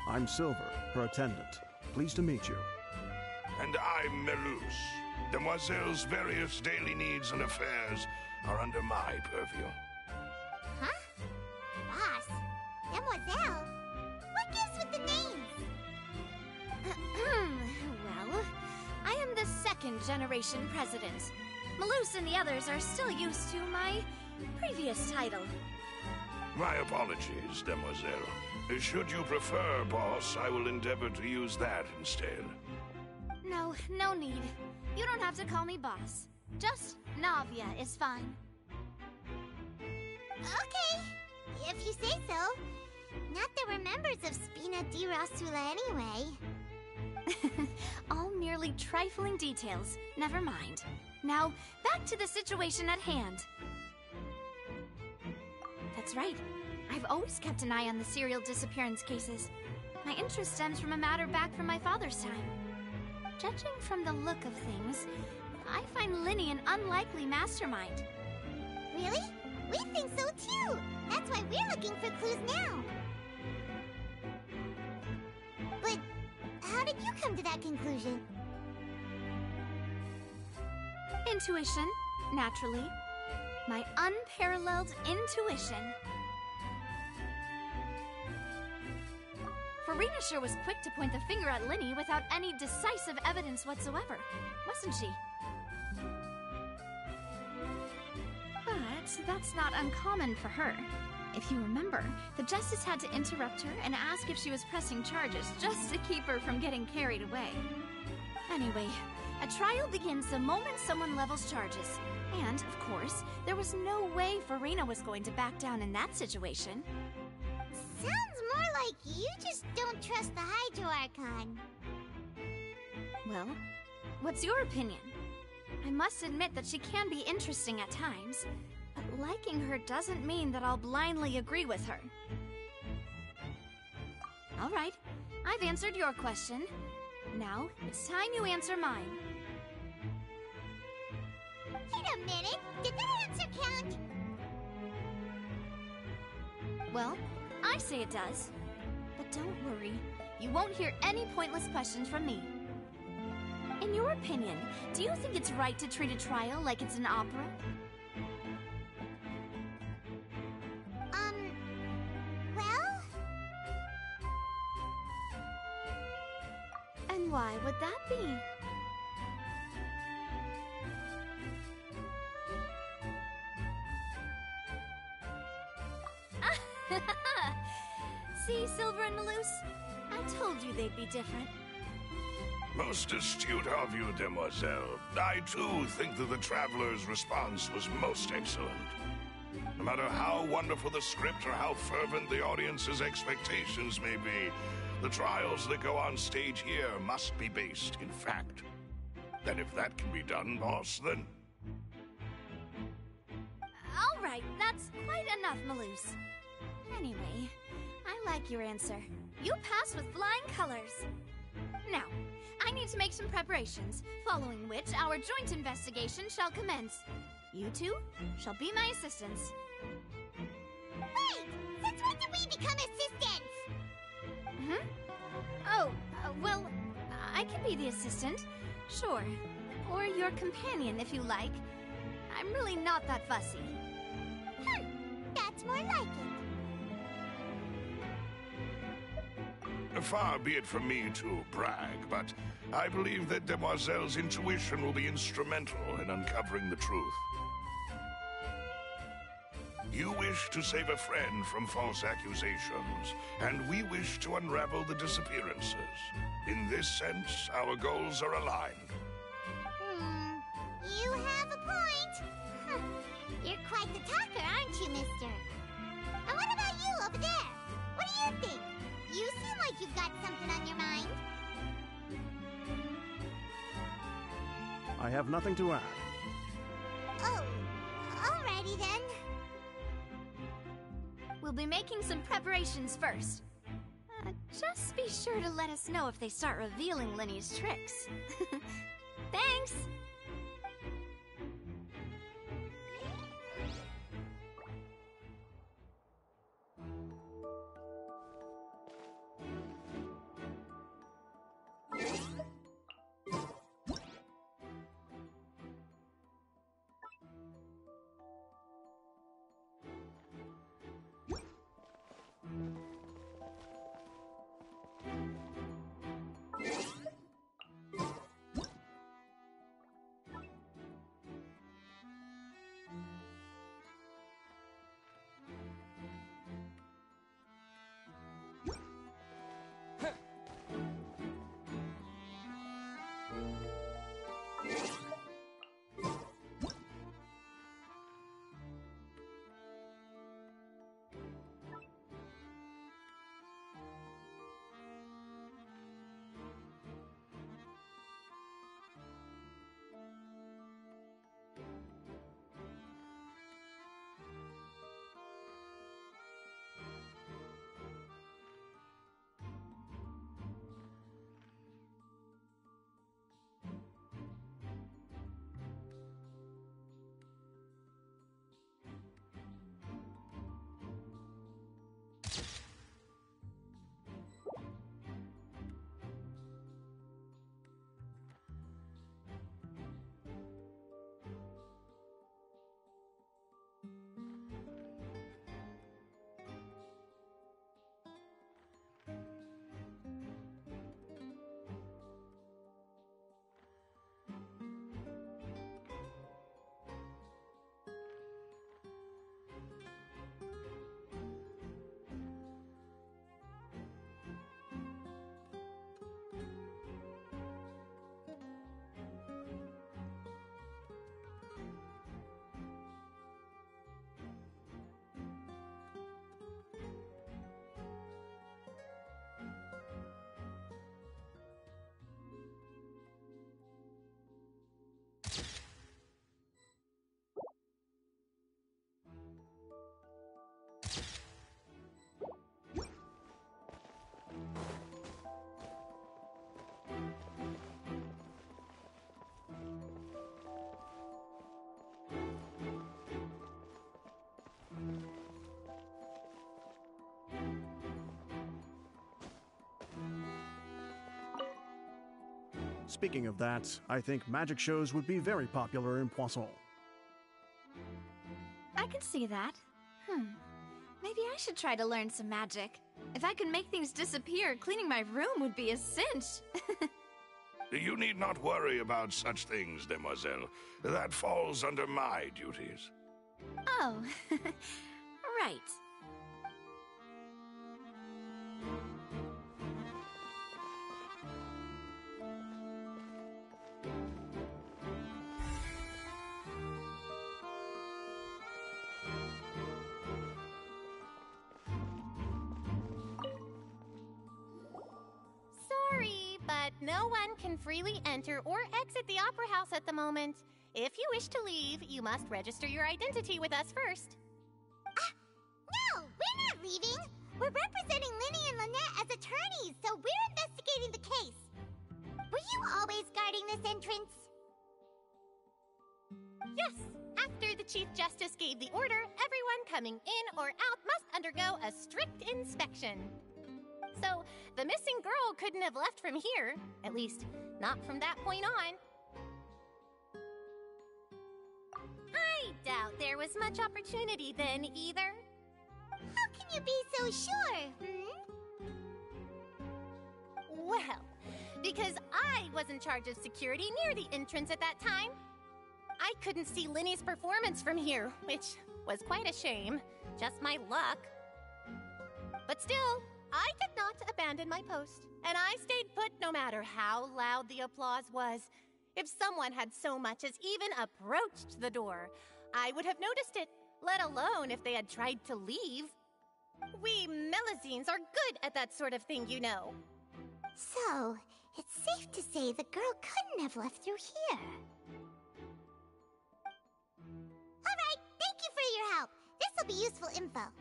I'm Silver, her attendant. Pleased to meet you. And I'm Melus. Demoiselle's various daily needs and affairs are under my purview. Huh? Boss? Demoiselle? What gives with the names? Well, I am the second generation president. Melus and the others are still used to my previous title. My apologies, demoiselle. Should you prefer, boss, I will endeavor to use that instead. No, no need. You don't have to call me boss. Just Navia is fine. Okay, if you say so. Not that we're members of Spina di Rasula anyway. All merely trifling details. Never mind. Now, back to the situation at hand. That's right. I've always kept an eye on the serial disappearance cases. My interest stems from a matter back from my father's time. Judging from the look of things, I find Linny an unlikely mastermind. Really? We think so too! That's why we're looking for clues now! But how did you come to that conclusion? Intuition, naturally. My unparalleled intuition. Farina sure was quick to point the finger at Linny without any decisive evidence whatsoever, wasn't she? But that's not uncommon for her. If you remember, the Justice had to interrupt her and ask if she was pressing charges just to keep her from getting carried away. Anyway, a trial begins the moment someone levels charges. And, of course, there was no way Farina was going to back down in that situation. Sounds more like you just don't trust the Hydro Archon. Well, what's your opinion? I must admit that she can be interesting at times, but liking her doesn't mean that I'll blindly agree with her. All right, I've answered your question. Now, it's time you answer mine. Wait a minute! Did that answer count? Well, I say it does. But don't worry, you won't hear any pointless questions from me. In your opinion, do you think it's right to treat a trial like it's an opera? Well? And why would that be? See, Silver and Malus? I told you they'd be different. Most astute of you, demoiselle. I, too, think that the Traveler's response was most excellent. No matter how wonderful the script or how fervent the audience's expectations may be, the trials that go on stage here must be based in fact. And if that can be done, boss, then... All right, that's quite enough, Malus. Anyway, I like your answer. You pass with flying colors. Now, I need to make some preparations, following which our joint investigation shall commence. You two shall be my assistants. Wait! Since when did we become assistants? Oh, well, I can be the assistant, sure. Or your companion, if you like. I'm really not that fussy. That's more like it. Far be it from me to brag, but I believe that Demoiselle's intuition will be instrumental in uncovering the truth. You wish to save a friend from false accusations, and we wish to unravel the disappearances. In this sense, our goals are aligned. You have a point. Huh. You're quite the talker, aren't you, mister? And what about you over there? What do you think? You seem like you've got something on your mind. I have nothing to add. Oh, alrighty then. We'll be making some preparations first. Just be sure to let us know if they start revealing Linny's tricks. Thanks! Speaking of that, I think magic shows would be very popular in Poisson. I can see that. Maybe I should try to learn some magic. If I could make things disappear, cleaning my room would be a cinch. You need not worry about such things, demoiselle. That falls under my duties. Oh, right. Sorry, but no one can freely enter or exit the Opera House at the moment. If you wish to leave, you must register your identity with us first. No, we're not leaving. We're representing Linny and Lynette as attorneys, so we're investigating the case. Were you always guarding this entrance? Yes, after the Chief Justice gave the order, everyone coming in or out must undergo a strict inspection. So, the missing girl couldn't have left from here, at least not from that point on. I doubt there was much opportunity then, either. How can you be so sure, Well, because I was in charge of security near the entrance at that time. I couldn't see Linny's performance from here, which was quite a shame. Just my luck. But still, I did not abandon my post, and I stayed put no matter how loud the applause was. If someone had so much as even approached the door, I would have noticed it, let alone if they had tried to leave. We Melusines are good at that sort of thing, you know. So, it's safe to say the girl couldn't have left through here. All right, thank you for your help. This will be useful info.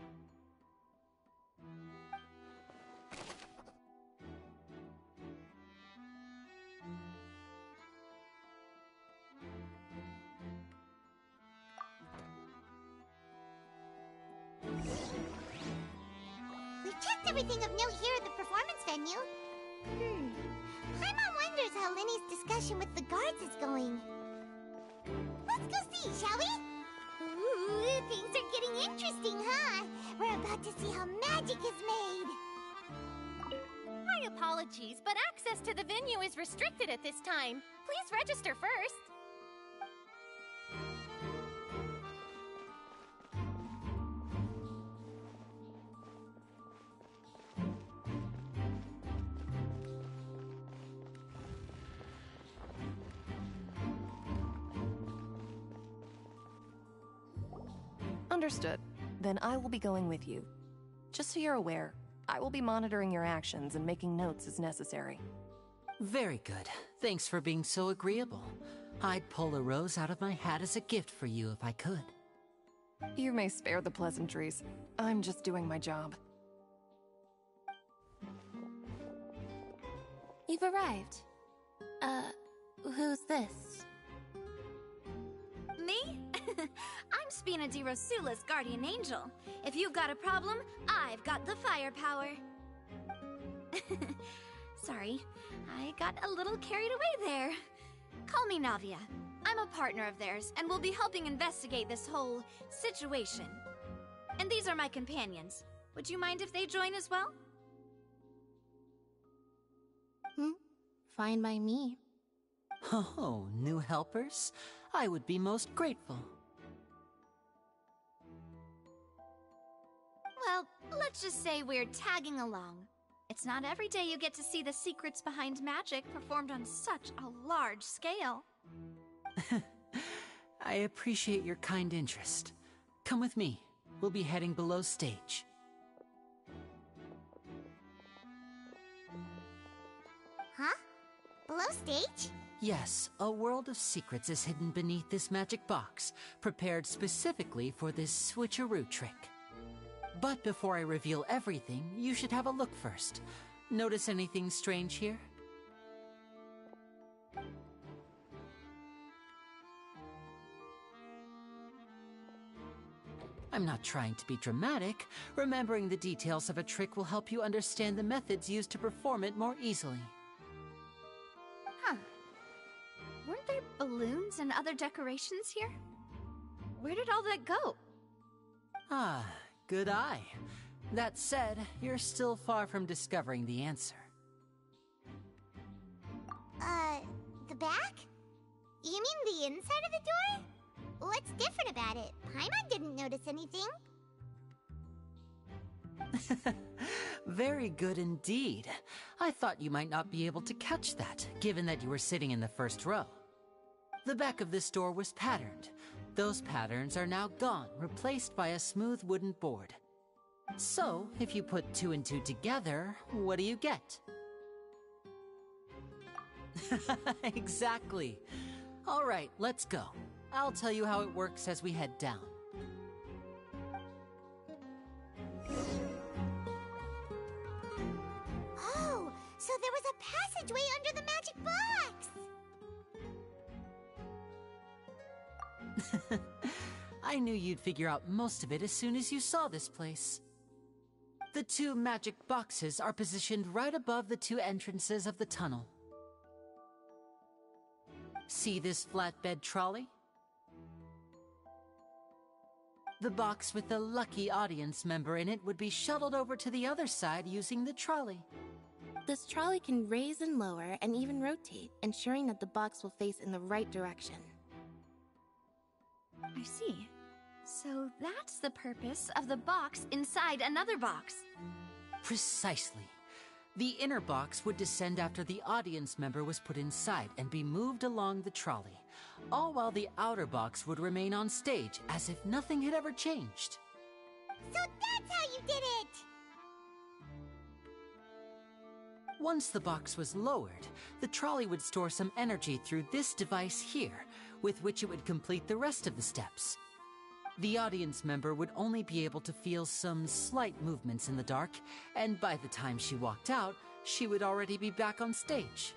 We've checked everything of note here at the performance venue. Paimon wonders how Linny's discussion with the guards is going. Let's go see, shall we? Ooh, things are getting interesting, huh? We're about to see how magic is made. My apologies, but access to the venue is restricted at this time. Please register first. Understood. Then I will be going with you. Just so you're aware, I will be monitoring your actions and making notes as necessary. Very good. Thanks for being so agreeable. I'd pull a rose out of my hat as a gift for you if I could. You may spare the pleasantries. I'm just doing my job. You've arrived. Who's this? Me? I'm Spina di Rosula's guardian angel. If you've got a problem, I've got the firepower. Sorry, I got a little carried away there. Call me Navia. I'm a partner of theirs, and will be helping investigate this whole situation. And these are my companions. Would you mind if they join as well? Fine by me. Oh, new helpers? I would be most grateful. Well, let's just say we're tagging along. It's not every day you get to see the secrets behind magic performed on such a large scale. I appreciate your kind interest. Come with me. We'll be heading below stage. Huh? Below stage? Yes, a world of secrets is hidden beneath this magic box, prepared specifically for this switcheroo trick. But before I reveal everything, you should have a look first. Notice anything strange here? I'm not trying to be dramatic. Remembering the details of a trick will help you understand the methods used to perform it more easily. Huh. curtains and other decorations here? Where did all that go? Ah, good eye. That said, you're still far from discovering the answer. The back? You mean the inside of the door? What's different about it? Paimon didn't notice anything. Very good indeed. I thought you might not be able to catch that, given that you were sitting in the first row. The back of this door was patterned. Those patterns are now gone, replaced by a smooth wooden board. So, if you put 2 and 2 together, what do you get? Exactly. All right, let's go. I'll tell you how it works as we head down. Oh, so there was a passageway under the magic box! I knew you'd figure out most of it as soon as you saw this place. The 2 magic boxes are positioned right above the 2 entrances of the tunnel. See this flatbed trolley? The box with the lucky audience member in it would be shuttled over to the other side using the trolley. This trolley can raise and lower and even rotate, ensuring that the box will face in the right direction. I see. So that's the purpose of the box inside another box. Precisely. The inner box would descend after the audience member was put inside and be moved along the trolley, all while the outer box would remain on stage as if nothing had ever changed. So that's how you did it! Once the box was lowered, the trolley would store some energy through this device here, with which it would complete the rest of the steps. The audience member would only be able to feel some slight movements in the dark, and by the time she walked out, she would already be back on stage.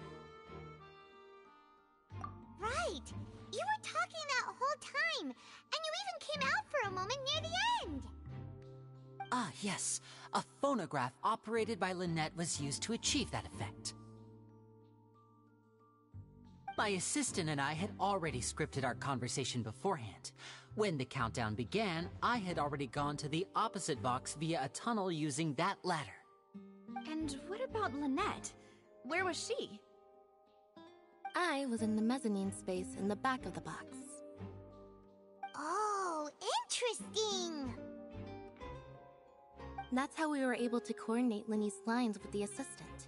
Right! You were talking that whole time, and you even came out for a moment near the end! Ah, yes. A phonograph operated by Lynette was used to achieve that effect. My assistant and I had already scripted our conversation beforehand. When the countdown began, I had already gone to the opposite box via a tunnel using that ladder. And what about Lynette? Where was she? I was in the mezzanine space in the back of the box. Oh, interesting! That's how we were able to coordinate Linny's lines with the assistant.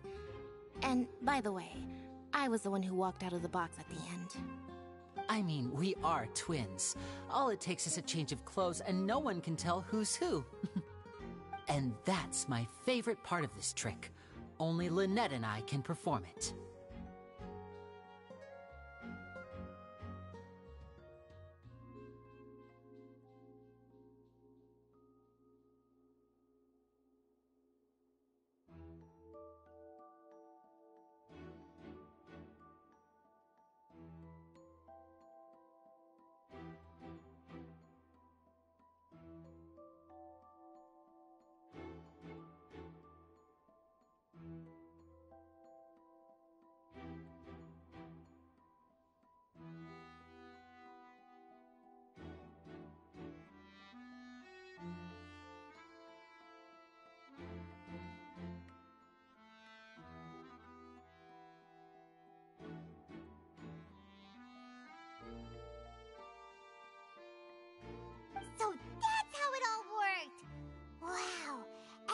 And, by the way, I was the one who walked out of the box at the end. I mean, we are twins. All it takes is a change of clothes and no one can tell who's who. And that's my favorite part of this trick. Only Lynette and I can perform it. So that's how it all worked! Wow!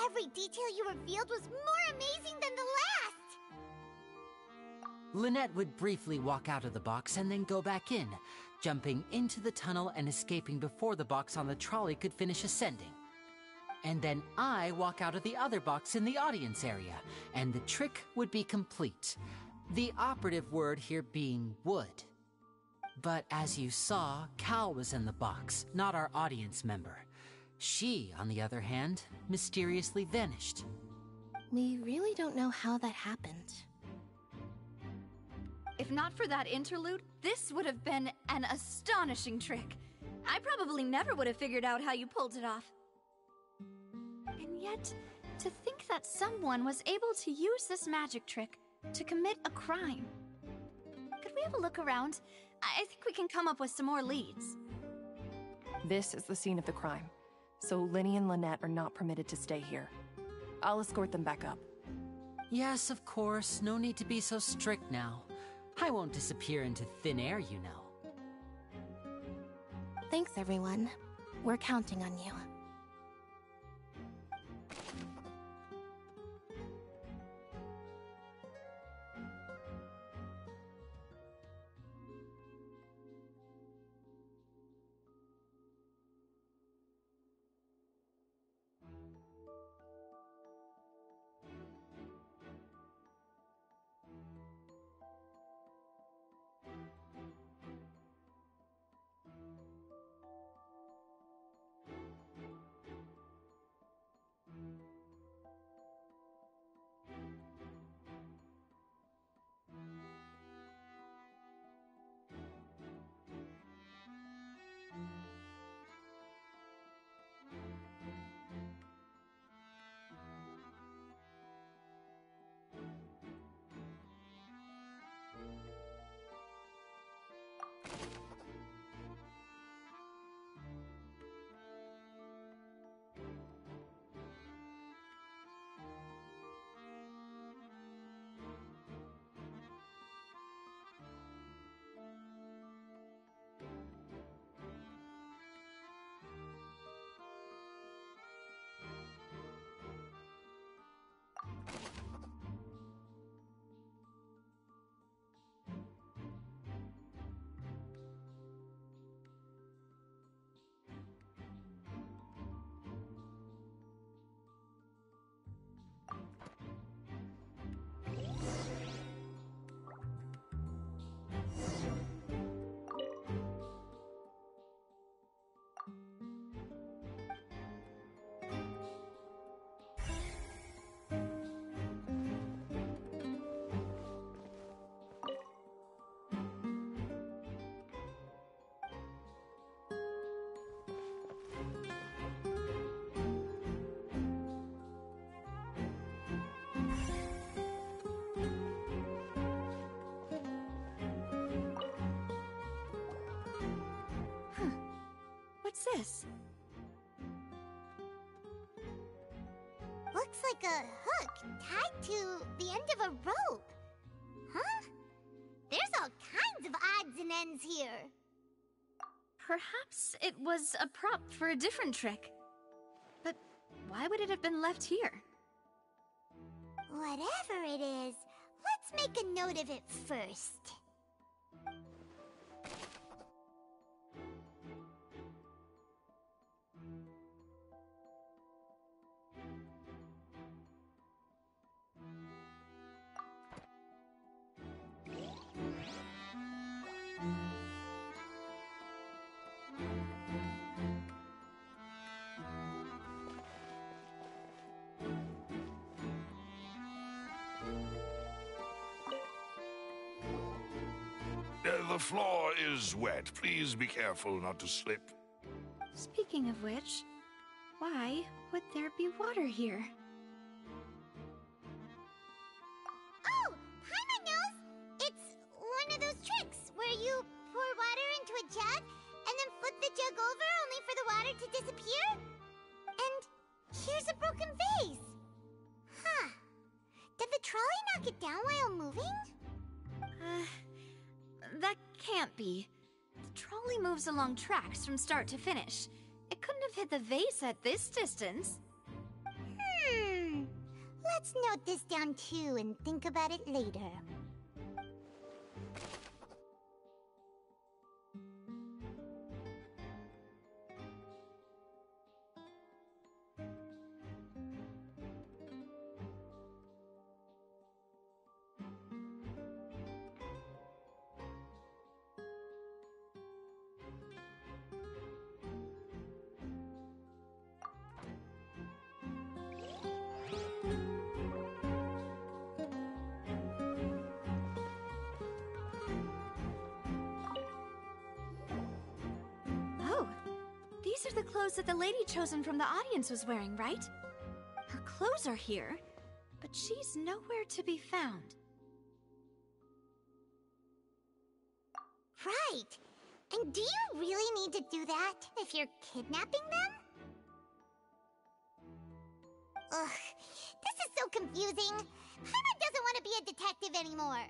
Every detail you revealed was more amazing than the last! Lynette would briefly walk out of the box and then go back in, jumping into the tunnel and escaping before the box on the trolley could finish ascending. And then I walk out of the other box in the audience area, and the trick would be complete. The operative word here being would. But as you saw, Cal was in the box, not our audience member. She, on the other hand, mysteriously vanished. We really don't know how that happened. If not for that interlude, this would have been an astonishing trick. I probably never would have figured out how you pulled it off. And yet, to think that someone was able to use this magic trick to commit a crime. Could we have a look around? I think we can come up with some more leads. This is the scene of the crime, so Linny and Lynette are not permitted to stay here. I'll escort them back up. Yes, of course. No need to be so strict now. I won't disappear into thin air, you know. Thanks, everyone. We're counting on you. What's this? Looks like a hook tied to the end of a rope. Huh? There's all kinds of odds and ends here. Perhaps it was a prop for a different trick. But why would it have been left here? Whatever it is, let's make a note of it first. The floor is wet. Please be careful not to slip. Speaking of which, why would there be water here? Oh, Paimon knows! It's one of those tricks where you pour water into a jug and then flip the jug over only for the water to disappear. And here's a broken vase. Huh. Did the trolley knock it down while moving? That can't be. The trolley moves along tracks from start to finish. It couldn't have hit the vase at this distance. Let's note this down too and think about it later. These are the clothes that the lady chosen from the audience was wearing, right? Her clothes are here, but she's nowhere to be found. Right. And do you really need to do that if you're kidnapping them? Ugh, this is so confusing. Paimon doesn't want to be a detective anymore.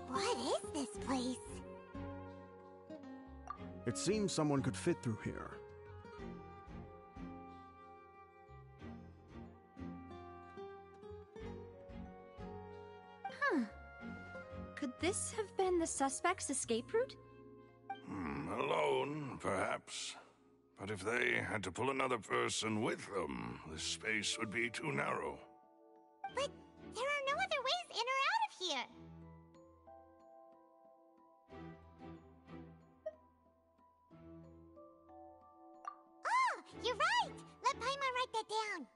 What is this place? It seems someone could fit through here. Huh. Could this have been the suspect's escape route? Alone, perhaps. But if they had to pull another person with them, the space would be too narrow. But there are no other ways in or out of here. Oh, you're right! Let Paimon write that down.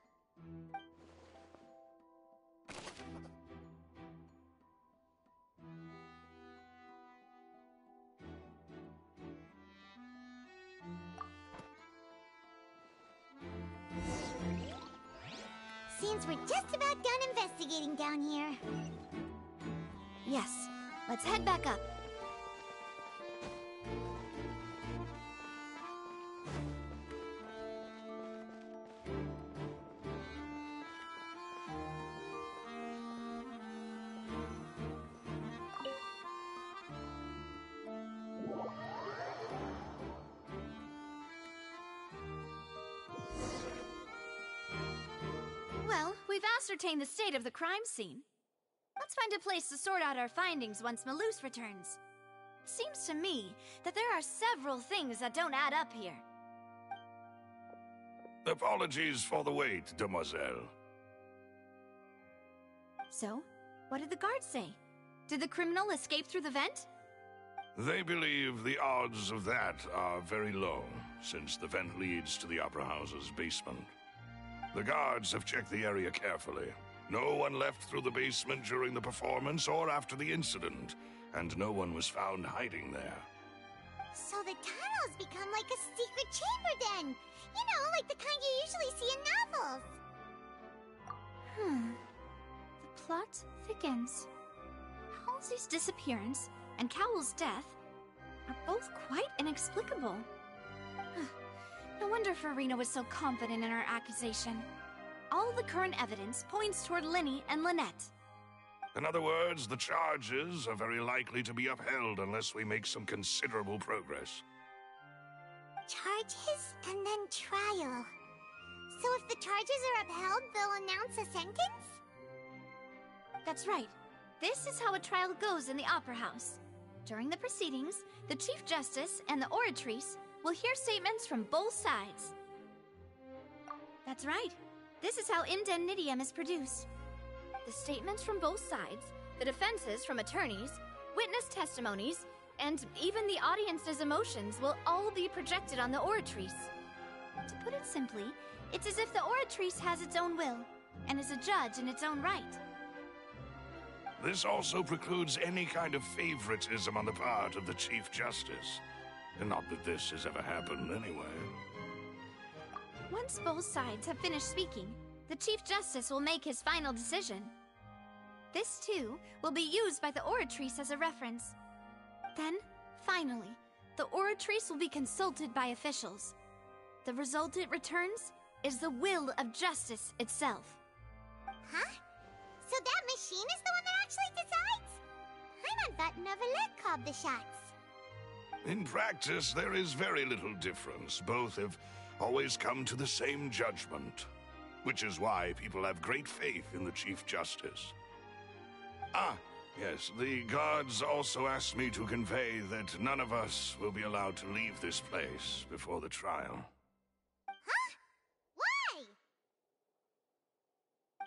Seems we're just about done investigating down here. Yes. Let's head back up. Well, we've ascertained the state of the crime scene. Let's find a place to sort out our findings once Malus returns. Seems to me that there are several things that don't add up here. Apologies for the wait, demoiselle. So, what did the guards say? Did the criminal escape through the vent? They believe the odds of that are very low, since the vent leads to the Opera House's basement. The guards have checked the area carefully. No one left through the basement during the performance or after the incident, and no one was found hiding there. So the tunnels become like a secret chamber then! You know, like the kind you usually see in novels! The plot thickens. Halsey's disappearance and Cowell's death are both quite inexplicable. No wonder Farina was so confident in her accusation. All the current evidence points toward Linny and Lynette. In other words, the charges are very likely to be upheld unless we make some considerable progress. Charges and then trial. So if the charges are upheld, they'll announce a sentence? That's right. This is how a trial goes in the Opera House. During the proceedings, the Chief Justice and the Oratrice will hear statements from both sides. That's right. This is how indemnitium is produced. The statements from both sides, the defenses from attorneys, witness testimonies, and even the audience's emotions will all be projected on the Oratrice. To put it simply, it's as if the Oratrice has its own will, and is a judge in its own right. This also precludes any kind of favoritism on the part of the Chief Justice. And not that this has ever happened anyway. Once both sides have finished speaking, the Chief Justice will make his final decision. This, too, will be used by the Oratrice as a reference. Then, finally, the Oratrice will be consulted by officials. The result it returns is the will of justice itself. Huh? So that machine is the one that actually decides? Paimon thought Neuvillette called the shots. In practice, there is very little difference. Both have always come to the same judgment, which is why people have great faith in the Chief Justice. Ah, yes, the guards also asked me to convey that none of us will be allowed to leave this place before the trial. Huh? Why?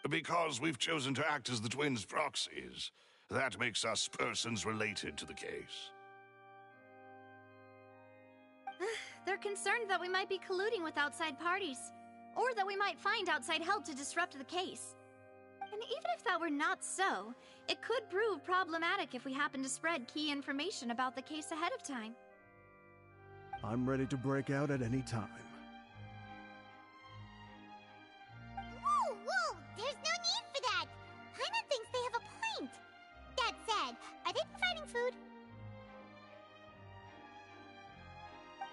Because we've chosen to act as the twins' proxies. That makes us persons related to the case. They're concerned that we might be colluding with outside parties, or that we might find outside help to disrupt the case. And even if that were not so, it could prove problematic if we happen to spread key information about the case ahead of time. I'm ready to break out at any time. Whoa, whoa! There's no need for that! Paimon thinks they have a point! That said, are they providing food?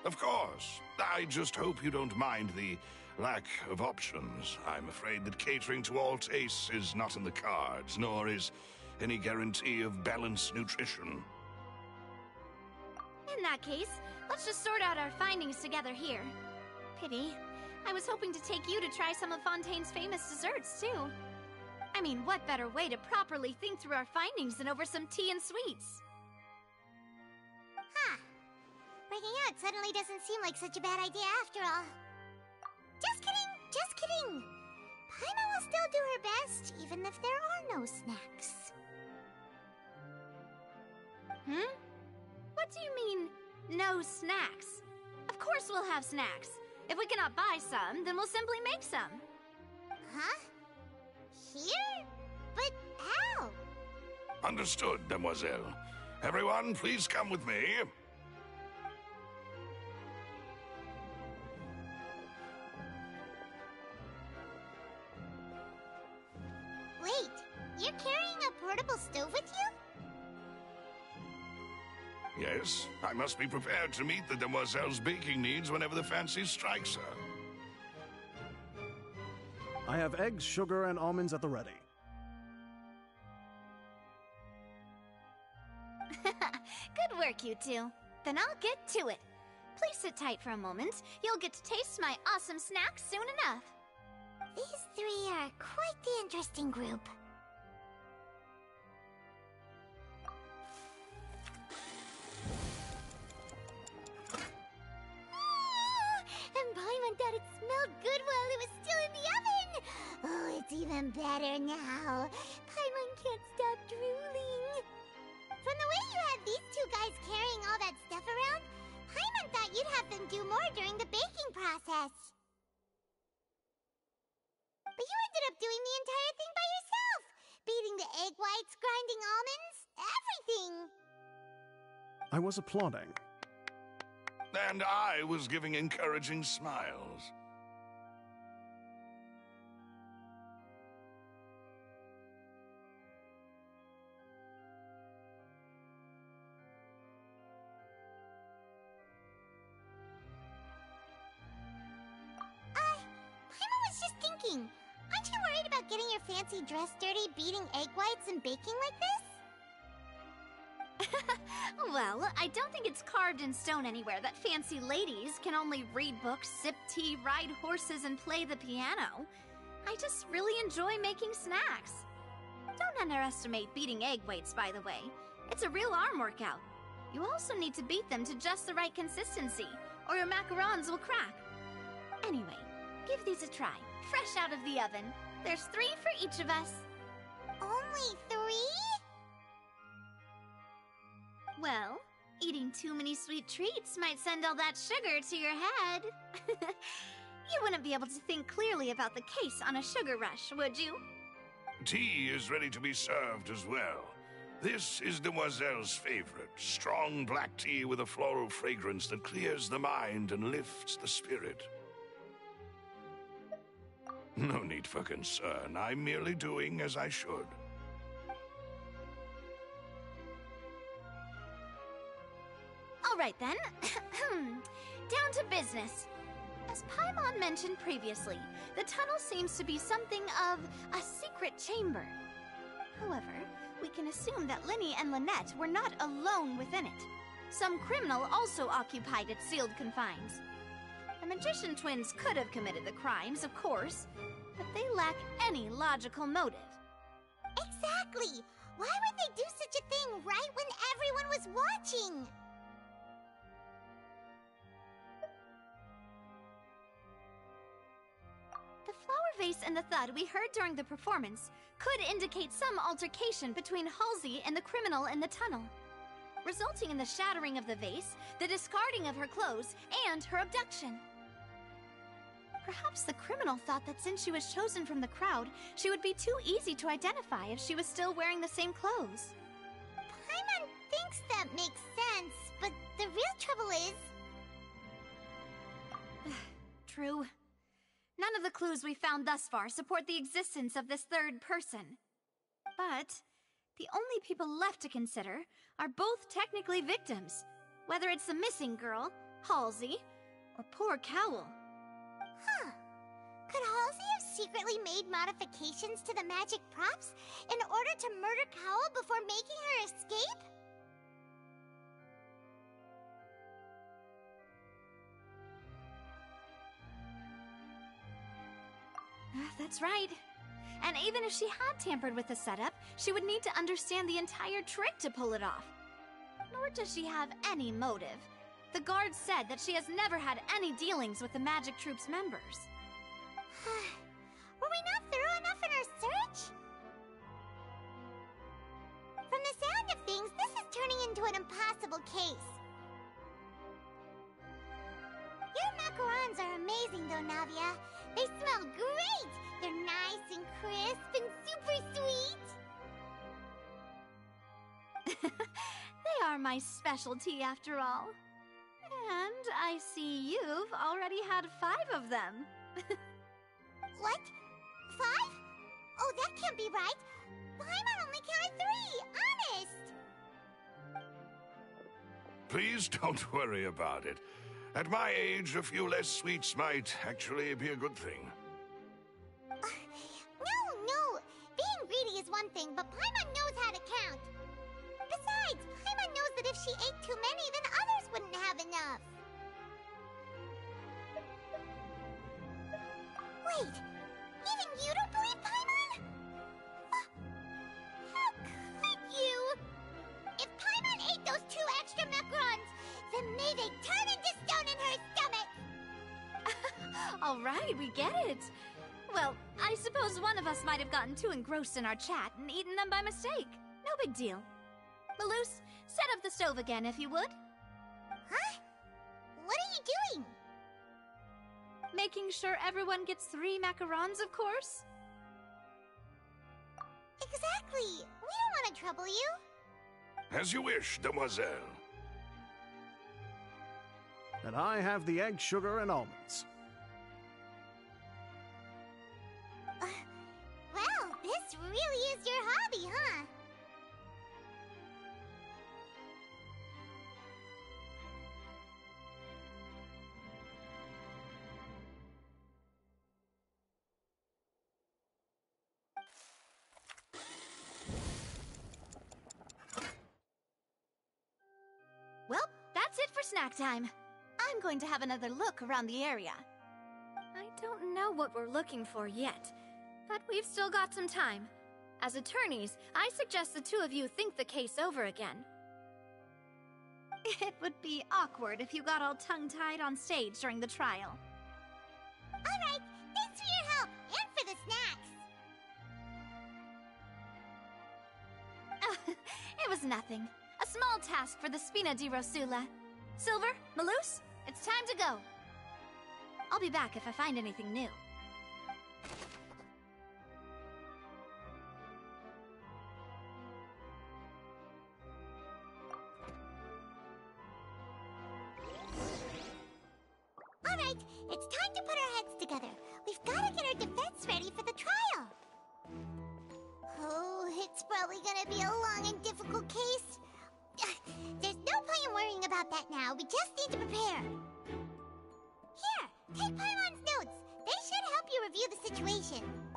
Of course. I just hope you don't mind the lack of options. I'm afraid that catering to all tastes is not in the cards, nor is any guarantee of balanced nutrition. In that case, let's just sort out our findings together here. Pity. I was hoping to take you to try some of Fontaine's famous desserts, too. I mean, what better way to properly think through our findings than over some tea and sweets? Huh. Breaking out suddenly doesn't seem like such a bad idea after all. Just kidding, just kidding. Paimon will still do her best, even if there are no snacks. What do you mean, no snacks? Of course we'll have snacks. If we cannot buy some, then we'll simply make some. Huh? Here? But how? Understood, Demoiselle. Everyone, please come with me. Wait, you're carrying a portable stove with you? Yes, I must be prepared to meet the Demoiselle's baking needs whenever the fancy strikes her. I have eggs, sugar, and almonds at the ready. Good work, you two. Then I'll get to it. Please sit tight for a moment. You'll get to taste my awesome snacks soon enough. These three are quite the interesting group. And Paimon thought it smelled good while it was still in the oven! Oh, it's even better now. Paimon can't stop drooling. From the way you had these two guys carrying all that stuff around, Paimon thought you'd have them do more during the baking process. But you ended up doing the entire thing by yourself! Beating the egg whites, grinding almonds, everything! I was applauding. And I was giving encouraging smiles. Paimon was just thinking, aren't you worried about getting your fancy dress dirty beating egg whites and baking like this? Well, I don't think it's carved in stone anywhere that fancy ladies can only read books, sip tea, ride horses, and play the piano. I just really enjoy making snacks. Don't underestimate beating egg whites, by the way. It's a real arm workout. You also need to beat them to just the right consistency, or your macarons will crack. Anyway, give these a try, fresh out of the oven. There's 3 for each of us. Only 3? Well, eating too many sweet treats might send all that sugar to your head. You wouldn't be able to think clearly about the case on a sugar rush, would you? Tea is ready to be served as well. This is Demoiselle's favorite, strong black tea with a floral fragrance that clears the mind and lifts the spirit. No need for concern. I'm merely doing as I should. All right, then. Down to business. As Paimon mentioned previously, the tunnel seems to be something of a secret chamber. However, we can assume that Linny and Lynette were not alone within it. Some criminal also occupied its sealed confines. The magician twins could have committed the crimes, of course, but they lack any logical motive. Exactly! Why would they do such a thing right when everyone was watching? The flower vase and the thud we heard during the performance could indicate some altercation between Halsey and the criminal in the tunnel, resulting in the shattering of the vase, the discarding of her clothes, and her abduction. Perhaps the criminal thought that since she was chosen from the crowd, she would be too easy to identify if she was still wearing the same clothes. Paimon thinks that makes sense, but the real trouble is... True. None of the clues we found thus far support the existence of this third person. But the only people left to consider are both technically victims, whether it's the missing girl, Halsey, or poor Cowell. Huh. Could Halsey have secretly made modifications to the magic props in order to murder Cowell before making her escape? That's right. And even if she had tampered with the setup, she would need to understand the entire trick to pull it off. Nor does she have any motive. The guard said that she has never had any dealings with the Magic Troop's members. Were we not thorough enough in our search? From the sound of things, this is turning into an impossible case. Your macarons are amazing though, Navia. They smell great! They're nice and crisp and super sweet! They are my specialty after all. And I see you've already had 5 of them. What? 5? Oh, that can't be right. Paimon only counted 3, honest! Please don't worry about it. At my age, a few less sweets might actually be a good thing. No. Being greedy is one thing, but Paimon knows how to count. Besides, Paimon knows that if she ate too many, then others wouldn't have enough. Wait, even you don't believe Paimon? How could you? If Paimon ate those 2 extra macarons, then may they turn into stone in her stomach! All right, we get it. Well, I suppose one of us might have gotten too engrossed in our chat and eaten them by mistake. No big deal. Maloose, set up the stove again if you would. Huh? What are you doing? Making sure everyone gets 3 macarons, of course. Exactly. We don't want to trouble you. As you wish, demoiselle. And I have the egg, sugar, and almonds. Well, this really is your hobby, huh? Well, that's it for snack time. I'm going to have another look around the area. I don't know what we're looking for yet, but we've still got some time. As attorneys, I suggest the 2 of you think the case over again. It would be awkward if you got all tongue-tied on stage during the trial. Alright, thanks for your help, and for the snacks. It was nothing. A small task for the Spina di Rosula. Silver, Maloose, it's time to go. I'll be back if I find anything new. Alright, it's time to put our heads together. We've got to get our defense ready for the trial. Oh, it's probably gonna be a long and difficult case. There's no point in worrying about that now. We just need to prepare. Here, take Paimon's notes. They should help you review the situation.